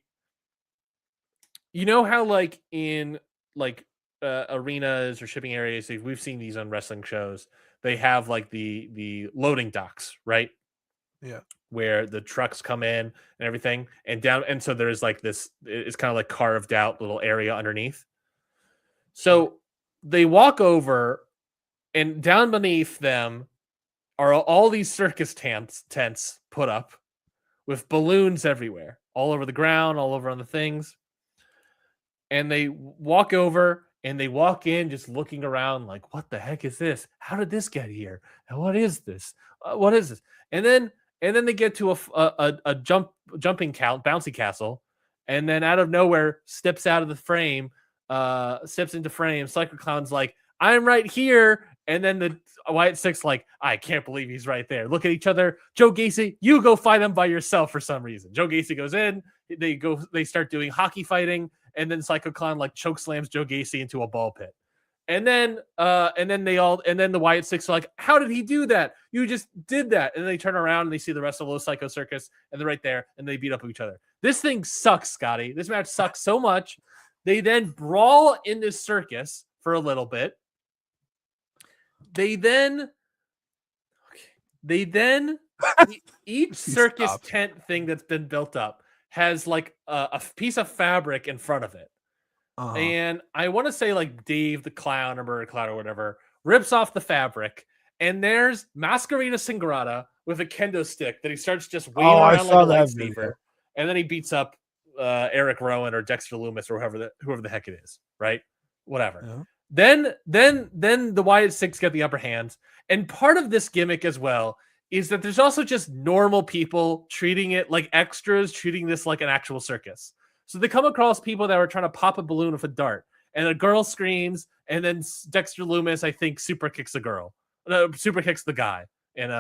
in arenas or shipping areas, we've seen these on wrestling shows, they have the loading docks, right? Yeah. Where the trucks come in and everything and down. And so there's this, it's kind of carved out little area underneath. So they walk over and down beneath them are all these circus tents put up with balloons everywhere, all over the ground, all over on the things. And they walk over and they walk in just looking around like, what the heck is this? How did this get here? And what is this? What is this? And then they get to a jumping bouncy castle. And then out of nowhere steps into frame. Psycho Clown's like, I'm right here. And then the Wyatt Six I can't believe he's right there. Look at each other. Joe Gacy, you go fight him by yourself for some reason. Joe Gacy goes in. They start doing hockey fighting. And then Psycho Clown choke slams Joe Gacy into a ball pit. And then the Wyatt Six are like, how did he do that? You just did that. And then they turn around and they see the rest of Los Psycho Circus and they're right there and they beat up each other. This thing sucks, Scotty. This match sucks so much. They then brawl in this circus for a little bit. They then each circus tent thing that's been built up has a piece of fabric in front of it. Uh-huh. And I want to say Dave the Clown or Murder Clown or whatever rips off the fabric and there's Masquerita Singrata with a kendo stick that he starts just waving around like a lightsaber. and then he beats up Eric Rowan or Dexter Loomis or whoever the heck it is, right? Whatever. Yeah. Then the Wyatt Six get the upper hand, and part of this gimmick as well is that there's also just normal people treating it like extras, treating this like an actual circus. So they come across people that are trying to pop a balloon with a dart, and a girl screams, and then Dexter Loomis, I think, super kicks a girl, super kicks the guy, and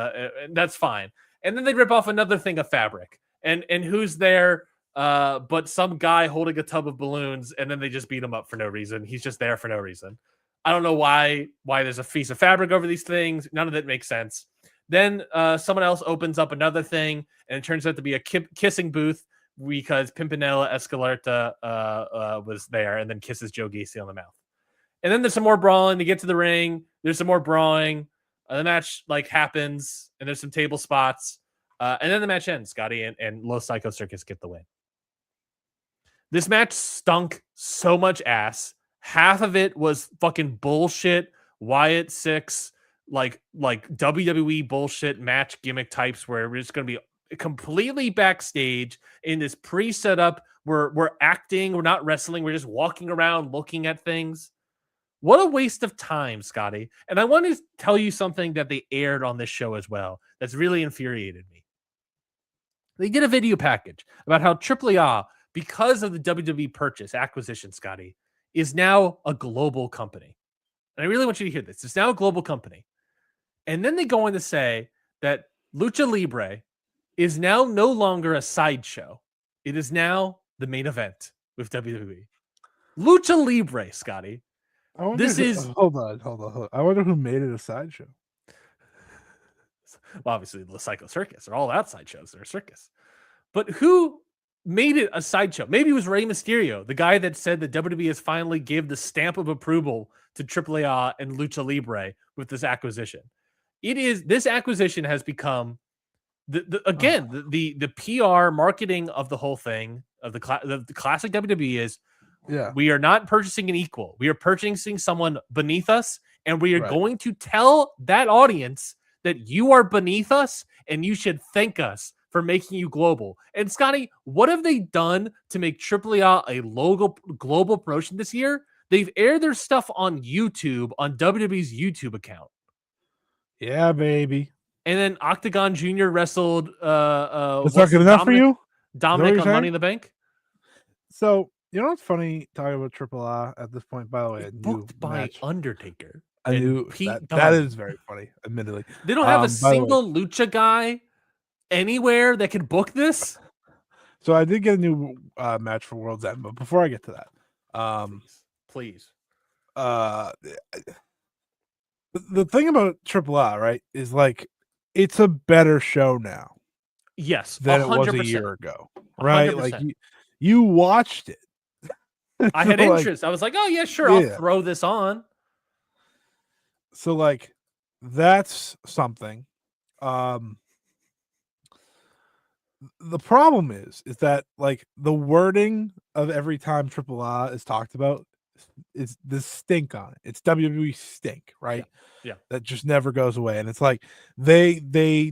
that's fine. And then they rip off another thing of fabric, and who's there? But some guy holding a tub of balloons, and then they just beat him up for no reason. He's just there for no reason. I don't know why there's a piece of fabric over these things. None of it makes sense. Then someone else opens up another thing, and it turns out to be a kissing booth because Pimpinella Escalerta was there, and then kisses Joe Gacy on the mouth. And then there's some more brawling. They get to the ring. There's some more brawling. The match happens, and there's some table spots. And then the match ends. Scotty and Los Psycho Circus get the win. This match stunk so much ass. Half of it was fucking bullshit. Wyatt Six, like WWE bullshit match gimmick types where we're just going to be completely backstage in this pre-set up. We're acting. We're not wrestling. We're just walking around looking at things. What a waste of time, Scotty. And I want to tell you something that they aired on this show as well that's really infuriated me. They did a video package about how AAA, because of the WWE acquisition, Scotty, is now a global company. And I really want you to hear this. It's now a global company. And then they go on to say that Lucha Libre is now no longer a sideshow. It is now the main event with WWE. Lucha Libre, Scotty. Hold on. I wonder who made it a sideshow. Well, obviously, the Psycho Circus are all outside shows. They're a circus. But who made it a sideshow? Maybe it was Rey Mysterio, the guy that said that WWE has finally gave the stamp of approval to AAA and Lucha Libre with this acquisition. This acquisition has become the PR marketing of the whole thing of the classic WWE is. Yeah, we are not purchasing an equal. We are purchasing someone beneath us, and we are going to tell that audience that you are beneath us and you should thank us for making you global. And Scotty, what have they done to make AAA a global promotion this year? They've aired their stuff on YouTube, on WWE's YouTube account. Yeah, baby. And then Octagon Jr. wrestled It's not good enough for you? Dominic on Money in the Bank. So, you know what's funny talking about AAA at this point, by the way? Booked by Undertaker. I knew that is very funny, admittedly. They don't have a single lucha guy anywhere that can book this. So I did get a new match for Worlds End, but before I get to that, please. The thing about AAA, right, is like it's a better show now. Yes, than 100%. It was a year ago, right? 100%. Like you watched it. I had interest. I was like, oh yeah, sure, I'll throw this on. So like that's something. The problem is that like the wording of every time AAA is talked about is this stink on it. It's WWE stink, right? Yeah. That just never goes away. And it's like they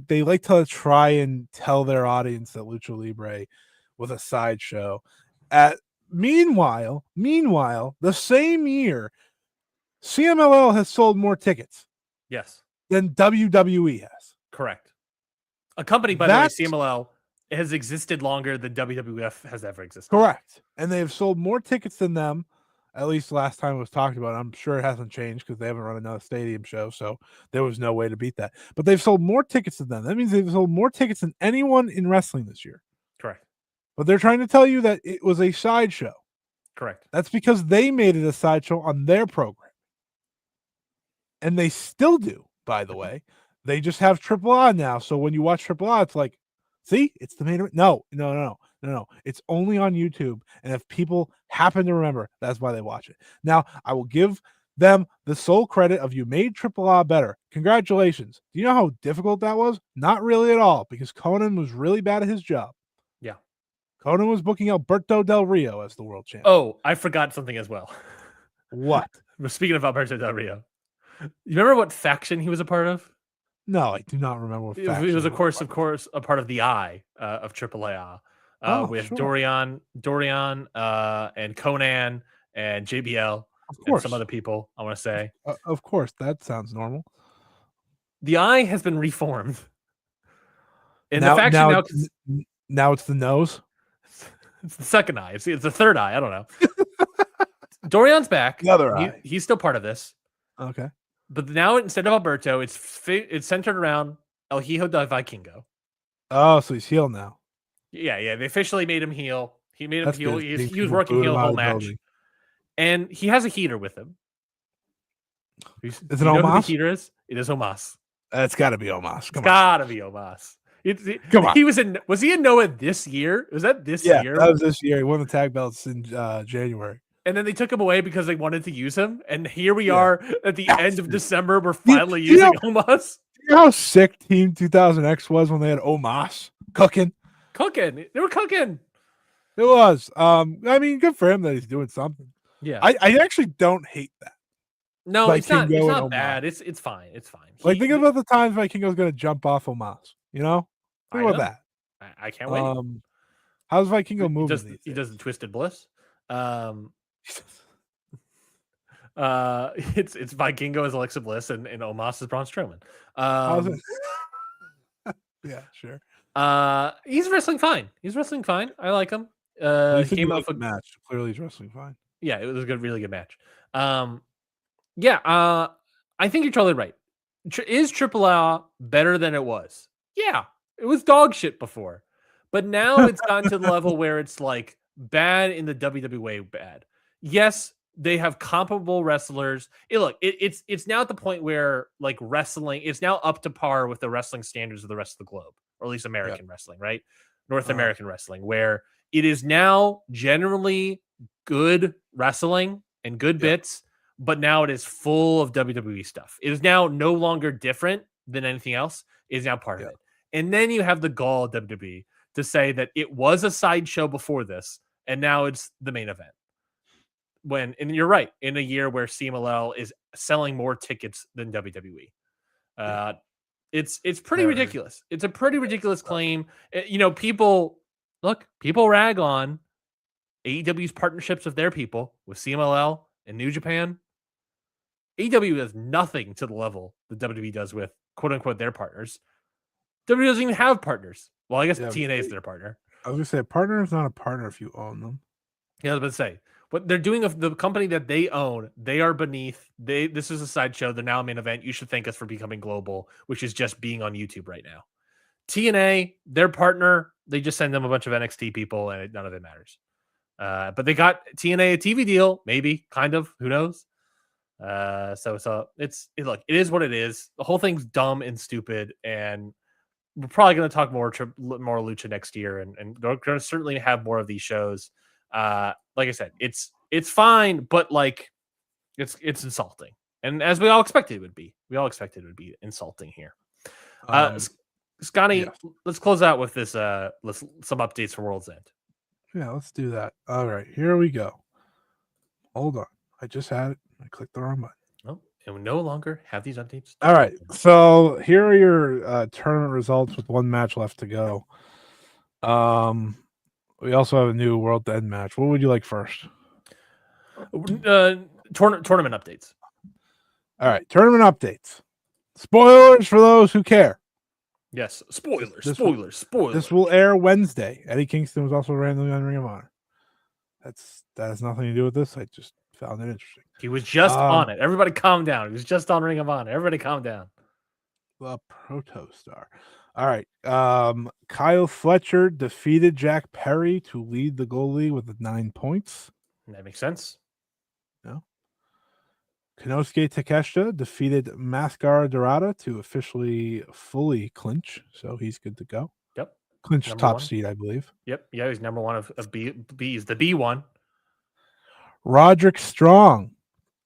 like to try and tell their audience that Lucha Libre was a sideshow. Meanwhile, the same year, CMLL has sold more tickets. Yes. Than WWE has. Correct. A company, by the way, CMLL, has existed longer than WWF has ever existed. Correct. And they've sold more tickets than them, at least last time it was talked about. I'm sure it hasn't changed because they haven't run another stadium show, so there was no way to beat that. But they've sold more tickets than them. That means they've sold more tickets than anyone in wrestling this year. Correct. But they're trying to tell you that it was a sideshow. Correct. That's because they made it a sideshow on their program. And they still do, by the way. They just have AAA now. So when you watch AAA, it's like, see, it's the main event. No. It's only on YouTube. And if people happen to remember, that's why they watch it. Now, I will give them the sole credit of you made AAA better. Congratulations. Do you know how difficult that was? Not really at all, because Conan was really bad at his job. Yeah. Conan was booking Alberto Del Rio as the world champion. Oh, I forgot something as well. What? Speaking of Alberto Del Rio, you remember what faction he was a part of? No, I do not remember what faction. He was, of course, a part of the Eye of AAA. with sure. Dorian, and Conan and JBL Of and course. some other people. I want to say Of course, that sounds normal. the Eye has been reformed, and now, the faction now now it's the nose. it's the second eye. It's the third eye. I don't know. Dorian's back. The other eye. He's still part of this. Okay. But now instead of Alberto, it's centered around El Hijo del Vikingo. Oh, so he's healed now. Yeah. They officially made him heel. He made him That's heel. good. He Seeing was people working boo heel him the out whole of the match. building. And he has a heater with him. Is it you know who the Omos? heater is? It is Omos. It's got to be Omos. It's Come on. gotta be Omos. Come on. Was he in Noah this year? Was that this Yeah, year? that was this year. He won the tag belts in January. And then they took him away because they wanted to use him. And here we Yeah. are at the Yes, end of dude. December. We're You- finally you using know- Omos. You know how sick Team 2000X was when they had Omos cooking? Cooking. They were cooking. It was. I mean, good for him that he's doing something. Yeah. I actually don't hate that. No, it's not. Vikingo It's and not Omos. bad. It's fine. It's fine. Like, think about the times Vikingo's going to jump off Omos. You know? Think I about know. that. I can't wait. How's Vikingo He moving? does, these he days? does the Twisted Bliss. It's Vikingo as Alexa Bliss and Omos as Braun Strowman. How's it? Yeah, sure. He's wrestling fine. I like him. He He came off a match. Clearly, he's wrestling fine. Yeah, it was a really good match. I think you're totally right. Is AAA better than it was? Yeah, it was dog shit before, but now it's gotten to the level where it's like bad in the WWE bad. Yes, they have comparable wrestlers. It's now at the point where like wrestling, it's now up to par with the wrestling standards of the rest of the globe, or at least American wrestling, right? North American wrestling, where it is now generally good wrestling and good bits, but now it is full of WWE stuff. It is now no longer different than anything else. It is now part of it. And then you have the gall of WWE to say that it was a sideshow before this, and now it's the main event. And you're right, in a year where CMLL is selling more tickets than WWE. It's pretty ridiculous. It's a pretty ridiculous claim. People rag on AEW's partnerships with their people, with CMLL and New Japan. AEW does nothing to the level that WWE does with quote unquote their partners. WWE doesn't even have partners. Well, I guess TNA is their partner. I was gonna say a partner is not a partner if you own them. Yeah, I was about to say what they're doing of the company that they own. They are beneath. This is a sideshow. They're now a main event. You should thank us for becoming global, which is just being on YouTube right now. TNA, their partner, they just send them a bunch of NXT people, and none of it matters. But they got TNA a TV deal, maybe, kind of. Who knows? So it is what it is. The whole thing's dumb and stupid, and we're probably going to talk more Lucha next year, and we're going to certainly have more of these shows. Like I said, it's fine, but like it's insulting, and as we all expected it would be. We all expected it would be insulting here. Scotty, let's close out with this. Some updates for World's End. Yeah, let's do that. All right, here we go. Hold on, I just had it. I clicked the wrong button. Oh, and we no longer have these updates. All right, so here are your tournament results with one match left to go. We also have a new World End match. What would you like first? Tournament updates. All right, tournament updates. Spoilers for those who care. Yes, spoilers. This will air Wednesday. Eddie Kingston was also randomly on Ring of Honor. That has nothing to do with this. I just found it interesting. He was just on it. Everybody calm down. He was just on Ring of Honor. Everybody calm down. The Protostar. All right. Kyle Fletcher defeated Jack Perry to lead the goalie with 9 points. That makes sense. No. Konosuke Takeshita defeated Mascara Dorada to officially fully clinch. So he's good to go. Yep. Clinch Number top one. seed, I believe. Yep. Yeah, he's number one of B. He's the B1. Roderick Strong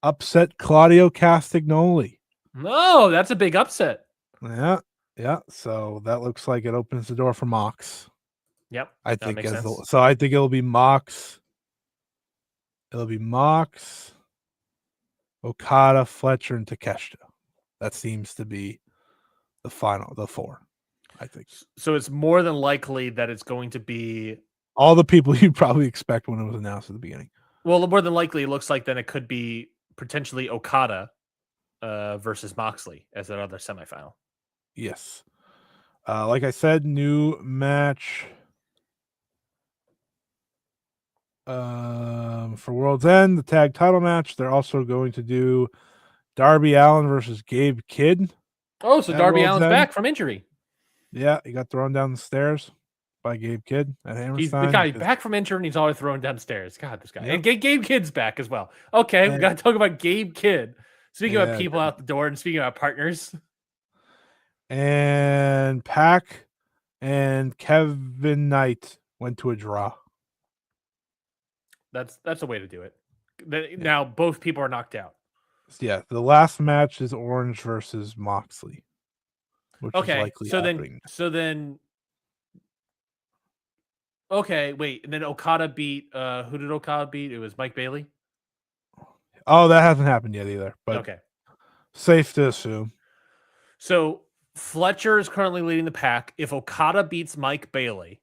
upset Claudio Castagnoli. No, that's a big upset. Yeah. So that looks like it opens the door for Mox. Yep. I think makes sense. so. I think it'll be Mox. It'll be Mox, Okada, Fletcher, and Takeshita. That seems to be the four. I think so. It's more than likely that it's going to be all the people you'd probably expect when it was announced at the beginning. Well, more than likely, it looks like then it could be potentially Okada versus Moxley as another semifinal. Yes. Like I said, new match for World's End, the tag title match. They're also going to do Darby Allin versus Gabe Kidd. Oh, so at Darby World's Allin's End. back from injury. Yeah, he got thrown down the stairs by Gabe Kidd at He's Hammerstein. the guy back from injury and he's always thrown downstairs. God, this guy. Yep. And Gabe Kidd's back as well. Okay, we And- got to talk about Gabe Kidd. Speaking about Yeah, people out the door and speaking about partners. And Pac and Kevin Knight went to a draw. That's a way to do it. Now both people are knocked out. Yeah, the last match is Orange versus Moxley, which is Okay, likely so happening. then okay, wait, and then Okada beat who did Okada beat? It was Mike Bailey. Oh, that hasn't happened yet either, but Okay. safe to assume. So Fletcher is currently leading the pack. If Okada beats Mike Bailey,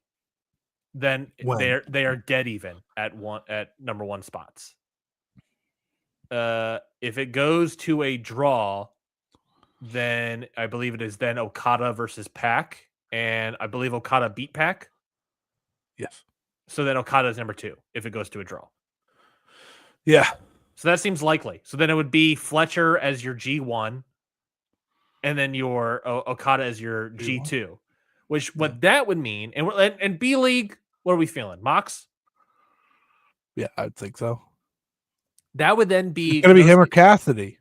then When? they are dead even at number one spots. If it goes to a draw, then I believe it is then Okada versus Pac, and I believe Okada beat Pac. Yes. So then Okada is number 2 if it goes to a draw. Yeah. So that seems likely. So then it would be Fletcher as your G1, and then your Okada as your G2. Which what that would mean, and B League, what are we feeling? Mox? Yeah, I'd think so. That would then be It's gonna be him or Cassidy.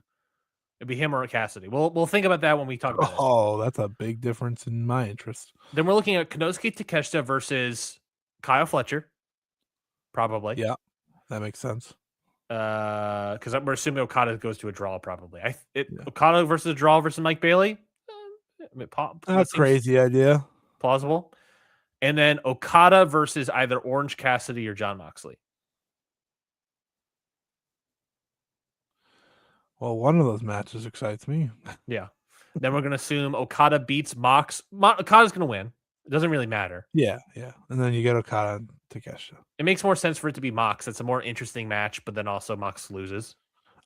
It'd be him or Cassidy. We'll think about that when we talk about it. Oh, that's a big difference in my interest. Then we're looking at Konosuke Takeshita versus Kyle Fletcher. Probably. Yeah, that makes sense. Because we're assuming Okada goes to a draw, probably. Okada versus a draw versus Mike Bailey. That's a crazy idea. Plausible. And then Okada versus either Orange Cassidy or John Moxley. Well, one of those matches excites me. Yeah. Then we're going to assume Okada beats Mox. Okada's going to win. It doesn't really matter. Yeah. And then you get Okada and Takeshita. It makes more sense for it to be Mox. It's a more interesting match, but then also Mox loses.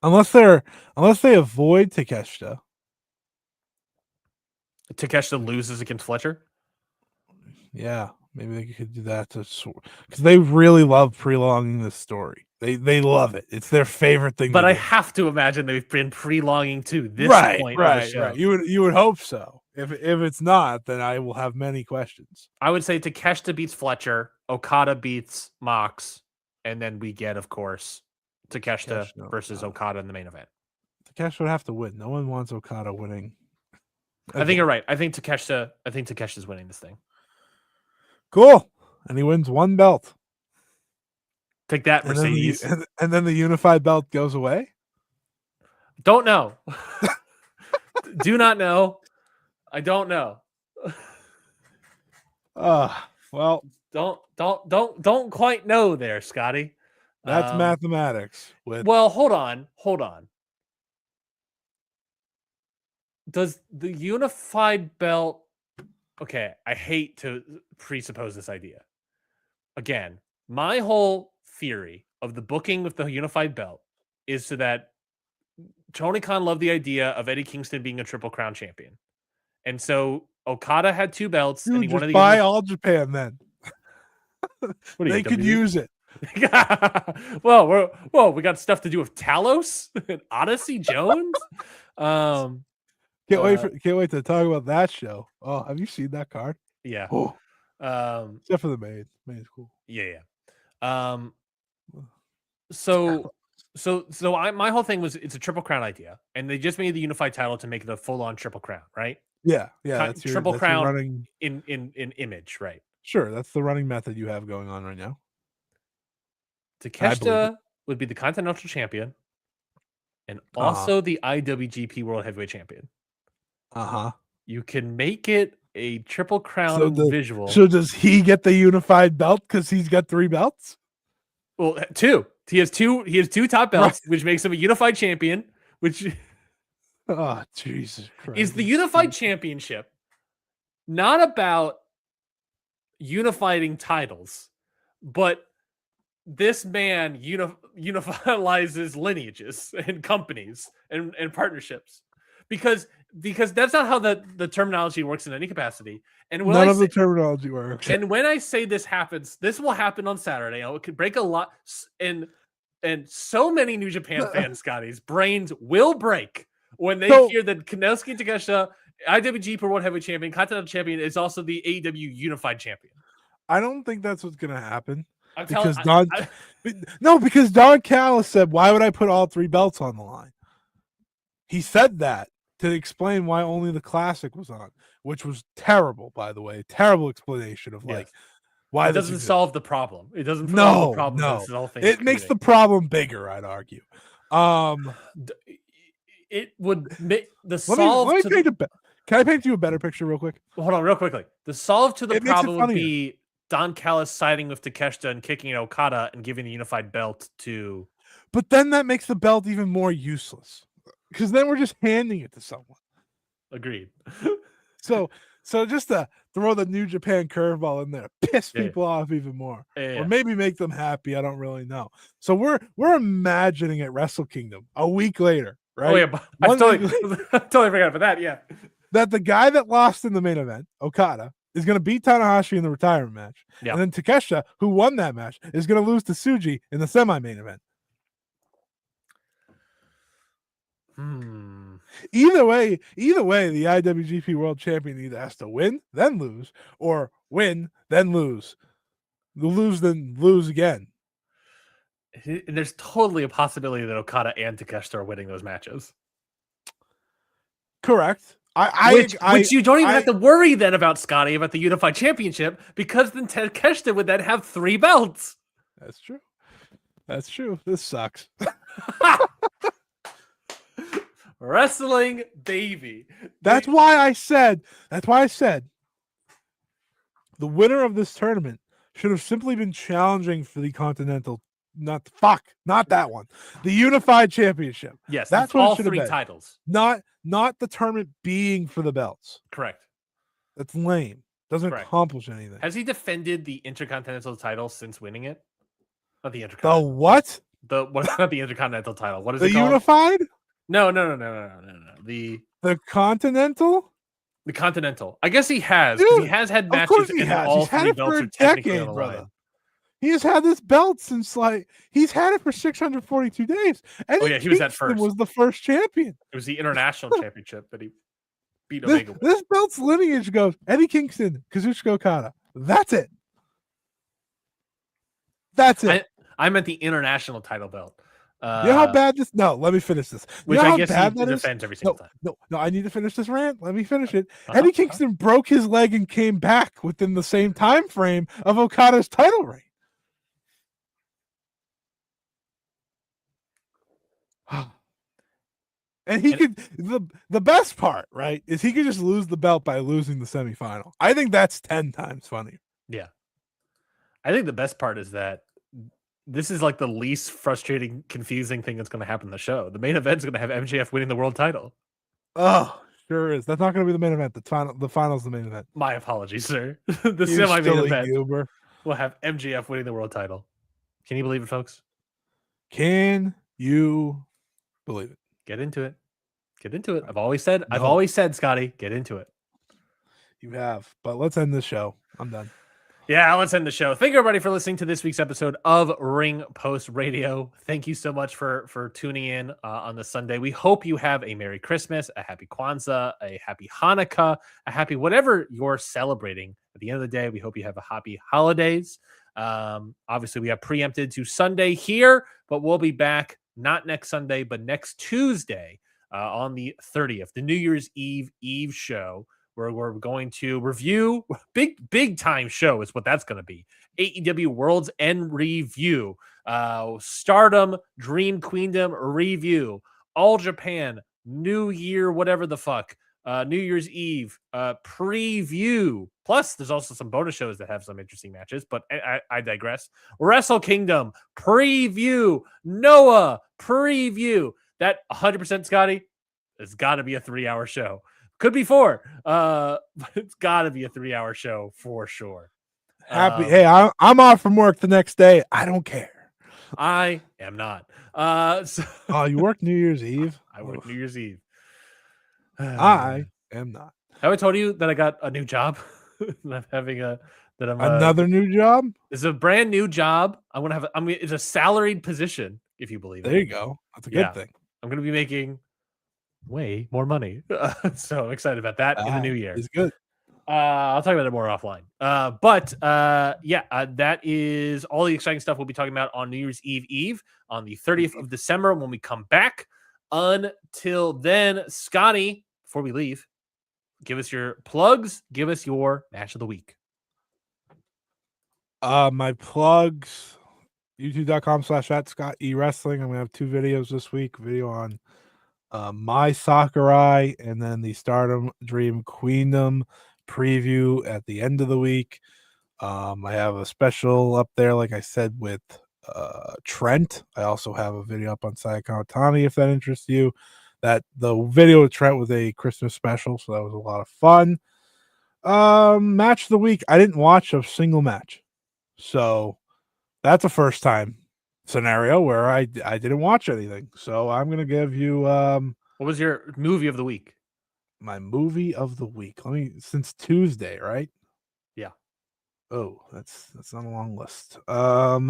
Unless they avoid Takeshita. Takeshita loses against Fletcher. Yeah, maybe they could do that because they really love prolonging this story. They love it. It's their favorite thing. But I have to imagine they've been prolonging to this point of the show. Right. You would hope so. If it's not, then I will have many questions. I would say Takeshita beats Fletcher, Okada beats Mox, and then we get, of course, Takeshita versus Okada in the main event. Takeshita would have to win. No one wants Okada winning. I think you're right. I think Takeshita's winning this thing. Cool. And he wins one belt. Take that, Mercedes. And then the unified belt goes away? Don't know. Do not know. I don't know. Well, don't quite know there, Scotty. That's mathematics. Well, hold on. Does the unified belt? Okay, I hate to presuppose this idea. Again, my whole theory of the booking with the unified belt is so that Tony Khan loved the idea of Eddie Kingston being a Triple Crown champion. And so Okada had 2 belts. Dude, and he wanted to buy All Japan then. They could use it. well, we got stuff to do with Talos and Odyssey Jones. Can't wait to talk about that show. Oh, have you seen that card? Yeah. Oh. Except for the maid. Maid's cool. Yeah. My whole thing was it's a Triple Crown idea, and they just made the unified title to make it a full-on Triple Crown, right? Yeah. That's Triple Crown running in image, right? Sure, that's the running method you have going on right now. Takeshita would be the Continental Champion, and also the IWGP World Heavyweight Champion. You can make it a Triple Crown visual. So does he get the unified belt because he's got 3 belts? Well, 2. He has 2 top belts, right, which makes him a unified champion. Which, oh Jesus Christ, is the unified championship not about unifying titles, But this man unifies lineages and companies and partnerships because that's not how the terminology works in any capacity. And when None of the terminology works. And when I say this happens, this will happen on Saturday. It could break a lot, and so many New Japan fans, Scotty's brains will break when they hear that Konosuke Takeshita, IWGP World Heavyweight Champion, Continental Champion, is also the AEW Unified Champion. I don't think that's what's going to happen. Because because Don Callis said, "Why would I put all 3 belts on the line?" He said that to explain why only the Classic was on, which was terrible, by the way. Terrible explanation of why it doesn't solve the problem. It doesn't solve the problem. No. It makes the problem bigger, I'd argue. It would make the solve. Can I paint you a better picture real quick? Hold on, real quickly. The solve to the problem would be Don Callis siding with Takeshita and kicking Okada and giving the unified belt to. But then that makes the belt even more useless because then we're just handing it to someone. Agreed. So just to throw the New Japan curveball in there, piss people off even more, or maybe make them happy. I don't really know. So we're imagining at Wrestle Kingdom a week later, right? Oh yeah, I totally forgot about that. Yeah, that the guy that lost in the main event, Okada, is going to beat Tanahashi in the retirement match, and then Takeshita, who won that match, is going to lose to Tsuji in the semi-main event. Either way, the IWGP World Champion either has to win, then lose, or win, then lose. Lose, then lose again. There's totally a possibility that Okada and Takeshita are winning those matches. Correct. Which you don't even have to worry then about, Scotty, about the Unified Championship, because then Takeshita would then have 3 belts. That's true. This sucks. Wrestling, baby. That's why I said the winner of this tournament should have simply been challenging for the Continental, not that one, the Unified Championship. Yes, that's what all it should have 3 been. titles. Not the tournament being for the belts. Correct. That's lame. Doesn't accomplish anything. Has he defended the Intercontinental title since winning it? Not the Intercontinental. The what? Not the Intercontinental title. What is it called? The Unified? No. The Continental? The Continental. I guess he has, because he has had matches and all he's 3 had it belts for are a technically decade, on the brother. line. He has had this belt since he's had it for 642 days. And he was at first. Was the first champion. It was the International Championship that he beat Omega with. This belt's lineage goes Eddie Kingston, Kazuchika Okada. That's it. I meant the international title belt. You know how bad this? No, let me finish this. Which I guess he defends every single time. No, I need to finish this rant. Let me finish it. Eddie Kingston broke his leg and came back within the same time frame of Okada's title reign. And he could the best part, right, is he could just lose the belt by losing the semifinal. I think that's 10 times funnier. Yeah. I think the best part is that this is like the least frustrating, confusing thing that's going to happen in the show. The main event is going to have MJF winning the world title. Oh, sure is. That's not going to be the main event. The final's the main event. My apologies, sir. The semi-main event will have MJF winning the world title. Can you believe it, folks? Can you believe it? Get into it. I've always said, Scotty, get into it. You have. But let's end this show. I'm done. Yeah, let's end the show. Thank you, everybody, for listening to this week's episode of Ring Post Radio. Thank you so much for tuning in on the Sunday. We hope you have a Merry Christmas, a Happy Kwanzaa, a Happy Hanukkah, a happy whatever you're celebrating. At the end of the day, we hope you have a happy holidays. Obviously, we have preempted to Sunday here, but we'll be back not next Sunday, but next Tuesday on the 30th, the New Year's Eve show, where we're going to review big time show is what that's going to be. AEW Worlds End review, Stardom Dream Queendom review, All Japan New Year, whatever the fuck, New Year's Eve preview. Plus, there's also some bonus shows that have some interesting matches, but I digress. Wrestle Kingdom preview, Noah preview. That 100%, Scotty, it's got to be a 3-hour show. Could be 4, but it's got to be a 3-hour show for sure. Happy. Hey, I'm off from work the next day. I don't care. I am not. So Oh, you work New Year's Eve? I work New Year's Eve. I am not. Have I told you that I got a new job? I'm having Another new job? It's a brand new job. It's a salaried position, if you believe it. There you go. That's a good thing. I'm going to be making way more money. So I'm excited about that in the new year. It's good. I'll talk about it more offline. That is all the exciting stuff we'll be talking about on New Year's Eve on the 30th of December when we come back. Until then, Scotty, before we leave, give us your plugs. Give us your match of the week. My plugs, youtube.com/@ScottEWrestling. I'm going to have 2 videos this week. Video on my Sakurai and then the Stardom Dream Queendom preview at the end of the week. I have a special up there, like I said, with Trent. I also have a video up on Sayaka Otani if that interests you. That the video with Trent was a Christmas special, so that was a lot of fun. Match of the week. I didn't watch a single match. So that's a first time scenario where I didn't watch anything. So I'm gonna give you what was your movie of the week? My movie of the week. Since Tuesday, right? Yeah. Oh, that's not a long list. Let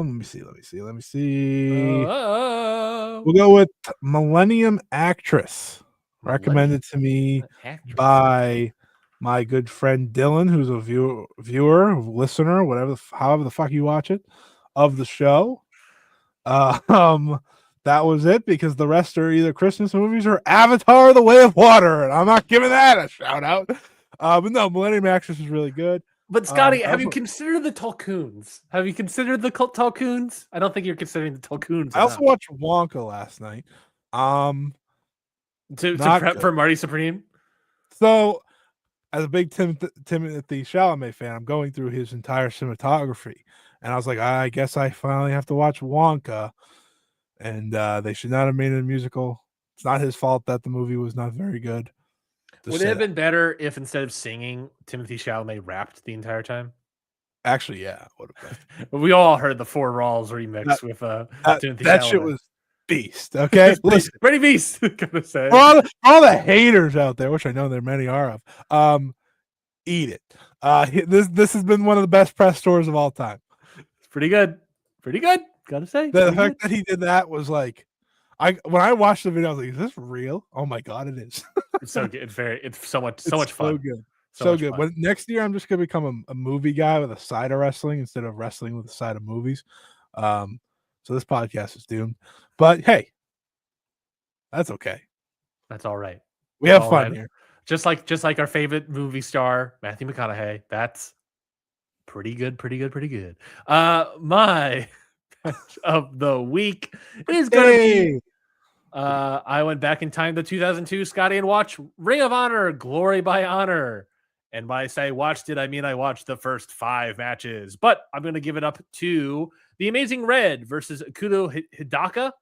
me see. We'll go with Millennium Actress. Recommended to me by my good friend Dylan, who's a viewer, listener, however the fuck you watch it, of the show. That was it, because the rest are either Christmas movies or Avatar: The Way of Water, and I'm not giving that a shout out. But no, Millennium Actress is really good. But Scotty, have you considered the Talcoons? Have you considered the Talcoons? I don't think you're considering the Talcoons. I also watched Wonka last night. To prep for Marty Supreme. So, as a big Timothée Chalamet fan, I'm going through his entire cinematography, and I was like, I guess I finally have to watch Wonka. And they should not have made it a musical. It's not his fault that the movie was not very good. Would it have been better if instead of singing, Timothée Chalamet rapped the entire time? Actually, yeah, would have been. We all heard the Four Rawls remix with Timothée Chalamet. That shit was beast. Okay, listen, pretty beast. Gonna say all the haters out there, which I know there many are of, eat it. This has been one of the best press tours of all time. It's pretty good. Pretty good. Gotta say, the fact that he did that was like, when I watched the video, I was like, "Is this real? Oh my god, it is!" It's so good. It's so much fun. So good, so good. When next year, I'm just gonna become a movie guy with a side of wrestling instead of wrestling with a side of movies. So this podcast is doomed. But hey, that's okay. That's all right. We have fun here. Just like our favorite movie star, Matthew McConaughey. That's pretty good. Pretty good. My of the week is going to be I went back in time to 2002, Scotty, and watched Ring of Honor Glory by Honor. And by say watched it, I mean I watched the first 5 matches, but I'm going to give it up to the Amazing Red versus Akudo Hidaka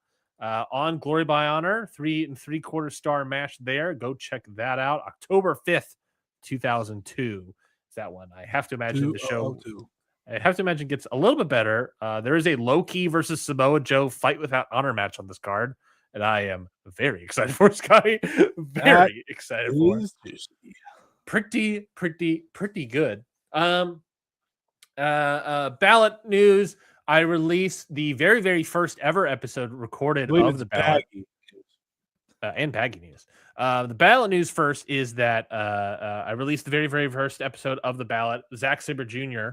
on Glory by Honor. 3 3/4 star match there. Go check that out. October 5th, 2002 is that one. I have to imagine the show gets a little bit better. There is a Low-Key versus Samoa Joe fight without honor match on this card, and I am very excited for Scotty. Very excited for it. Pretty good. Ballot news. I released the very first ever episode recorded of the ballot. And baggy news. The ballot news first is that I released the very first episode of the ballot. Zack Sabre Jr.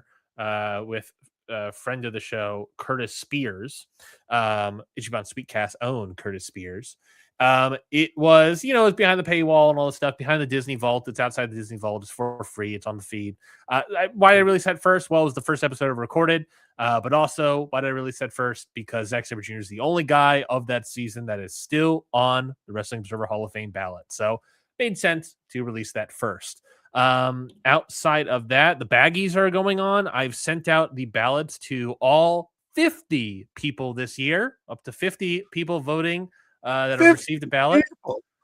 With a friend of the show, Curtis Spears, Ichiban Sweetcast own Curtis Spears. It was, it was behind the paywall and all this stuff, behind the Disney Vault. It's outside the Disney Vault. It's for free. It's on the feed. Why I really said first? Well, it was the first episode I've recorded. But also, why did I really said first? Because Zack Sabre Jr. is the only guy of that season that is still on the Wrestling Observer Hall of Fame ballot. So it made sense to release that first. Outside of that, the baggies are going on. I've sent out the ballots to all 50 people this year, up to 50 people voting that have received a ballot.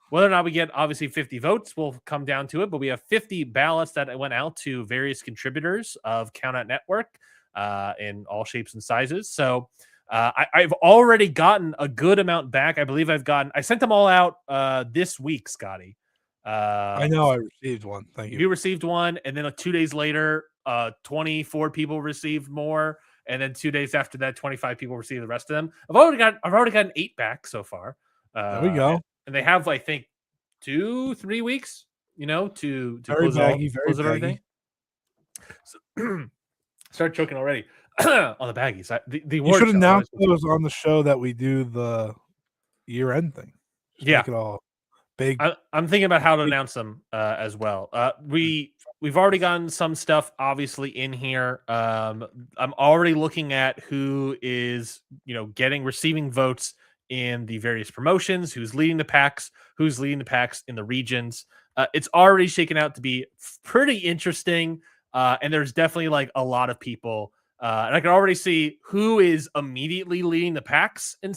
Whether or not we get obviously 50 votes will come down to it, but we have 50 ballots that went out to various contributors of Countout Network in all shapes and sizes. So I've already gotten a good amount back. I believe I sent them all out this week, Scotty. I know I received one. Thank you. You received one, and then 2 days later, 24 people received more, and then 2 days after that, 25 people received the rest of them. I've already gotten 8 back so far. There we go. And they have, I think, 2-3 weeks, to Very close baggy, close everything. So, start choking already on the baggies. The You should announce those on the show that we do the year-end thing. Just make it all big. I'm thinking about how to announce them as well. We've already gotten some stuff obviously in here. I'm already looking at who is receiving votes in the various promotions, who's leading the packs in the regions. It's already shaken out to be pretty interesting, and there's definitely like a lot of people. And I can already see who is immediately leading the packs in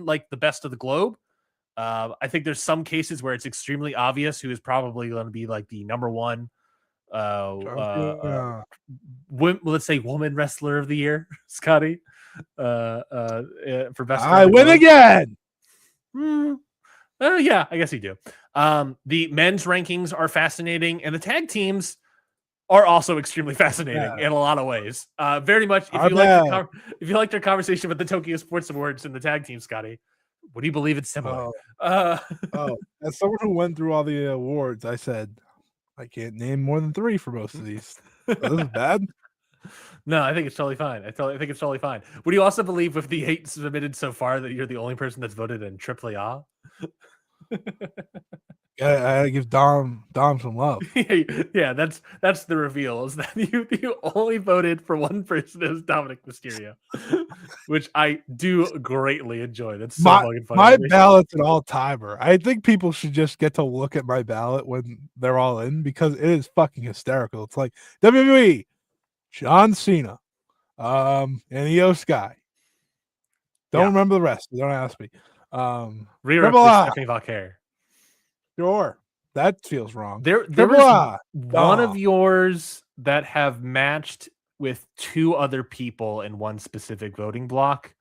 like the best of the globe. I think there's some cases where it's extremely obvious who is probably going to be like the number one, let's say woman wrestler of the year, Scotty. For best, I win again. Yeah, I guess you do. The men's rankings are fascinating, and the tag teams are also extremely fascinating in a lot of ways. Very much. If you liked our conversation with the Tokyo Sports Awards and the tag team, Scotty, would you believe it's similar? As someone who went through all the awards, I said I can't name more than 3 for most of these. So this is bad. No, I think it's totally fine. I think it's totally fine. Would you also believe with the 8 submitted so far that you're the only person that's voted in AAA? Yeah, I give Dom some love. Yeah, that's the reveal, is that you only voted for one person as Dominic Mysterio, which I do greatly enjoy. That's so fucking funny. My ballot's an all-timer. I think people should just get to look at my ballot when they're all in, because it is fucking hysterical. It's like WWE, John Cena, and Io Sky. Don't remember the rest. Don't ask me. Rhea Ripley, Stephanie Valkyrie. Sure, that feels wrong. There was one of yours that have matched with 2 other people in one specific voting block.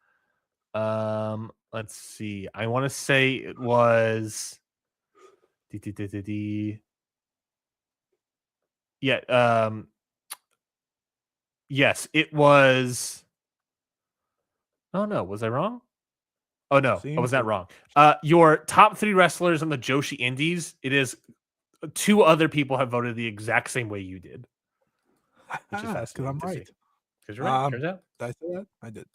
Let's see. I want to say it was. Yeah. Yes, it was. Oh no, was I wrong? Oh no, I was not wrong. Your top 3 wrestlers on the Joshi Indies, it is 2 other people have voted the exact same way you did. Which is fascinating. Because I'm right. Because you're right. Turns out. Did I say that? I did.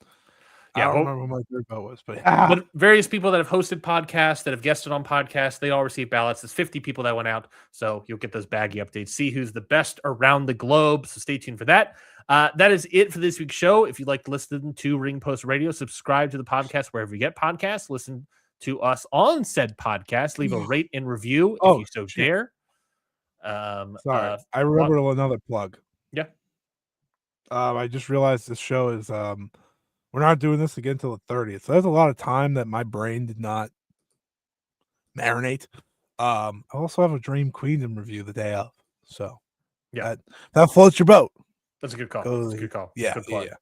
Yeah, I don't remember who my third vote was, but various people that have hosted podcasts, that have guested on podcasts, they all receive ballots. There's 50 people that went out, so you'll get those baggy updates. See who's the best around the globe. So stay tuned for that. That is it for this week's show. If you'd like to listen to Ring Post Radio, subscribe to the podcast wherever you get podcasts. Listen to us on said podcast. Leave a rate and review if you so dare. Sorry, I remember another plug. Yeah. I just realized this show is we're not doing this again until the 30th. So there's a lot of time that my brain did not marinate. I also have a Dream Queendom review the day of. So yeah, that floats your boat. That's a good call. That's a good call. Yeah, yeah.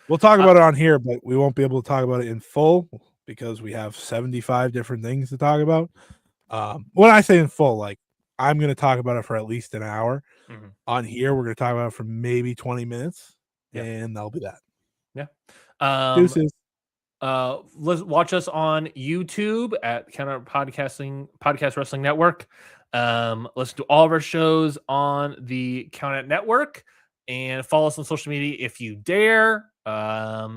We'll talk about it on here, but we won't be able to talk about it in full because we have 75 different things to talk about. When I say in full, like I'm going to talk about it for at least an hour. Mm-hmm. On here, we're going to talk about it for maybe 20 minutes, and that'll be that. Yeah. Deuces. Let's watch us on YouTube at Podcast Wrestling Network. Listen to all of our shows on the Countout Network, and follow us on social media if you dare. I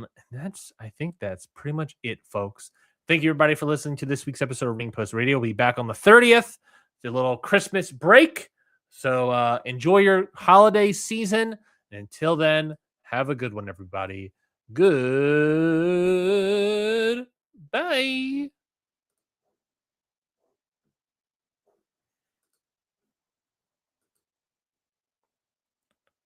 think that's pretty much it, folks. Thank you, everybody, for listening to this week's episode of Ring Post Radio. We'll be back on the 30th, the little Christmas break. So enjoy your holiday season. And until then, have a good one, everybody. Good.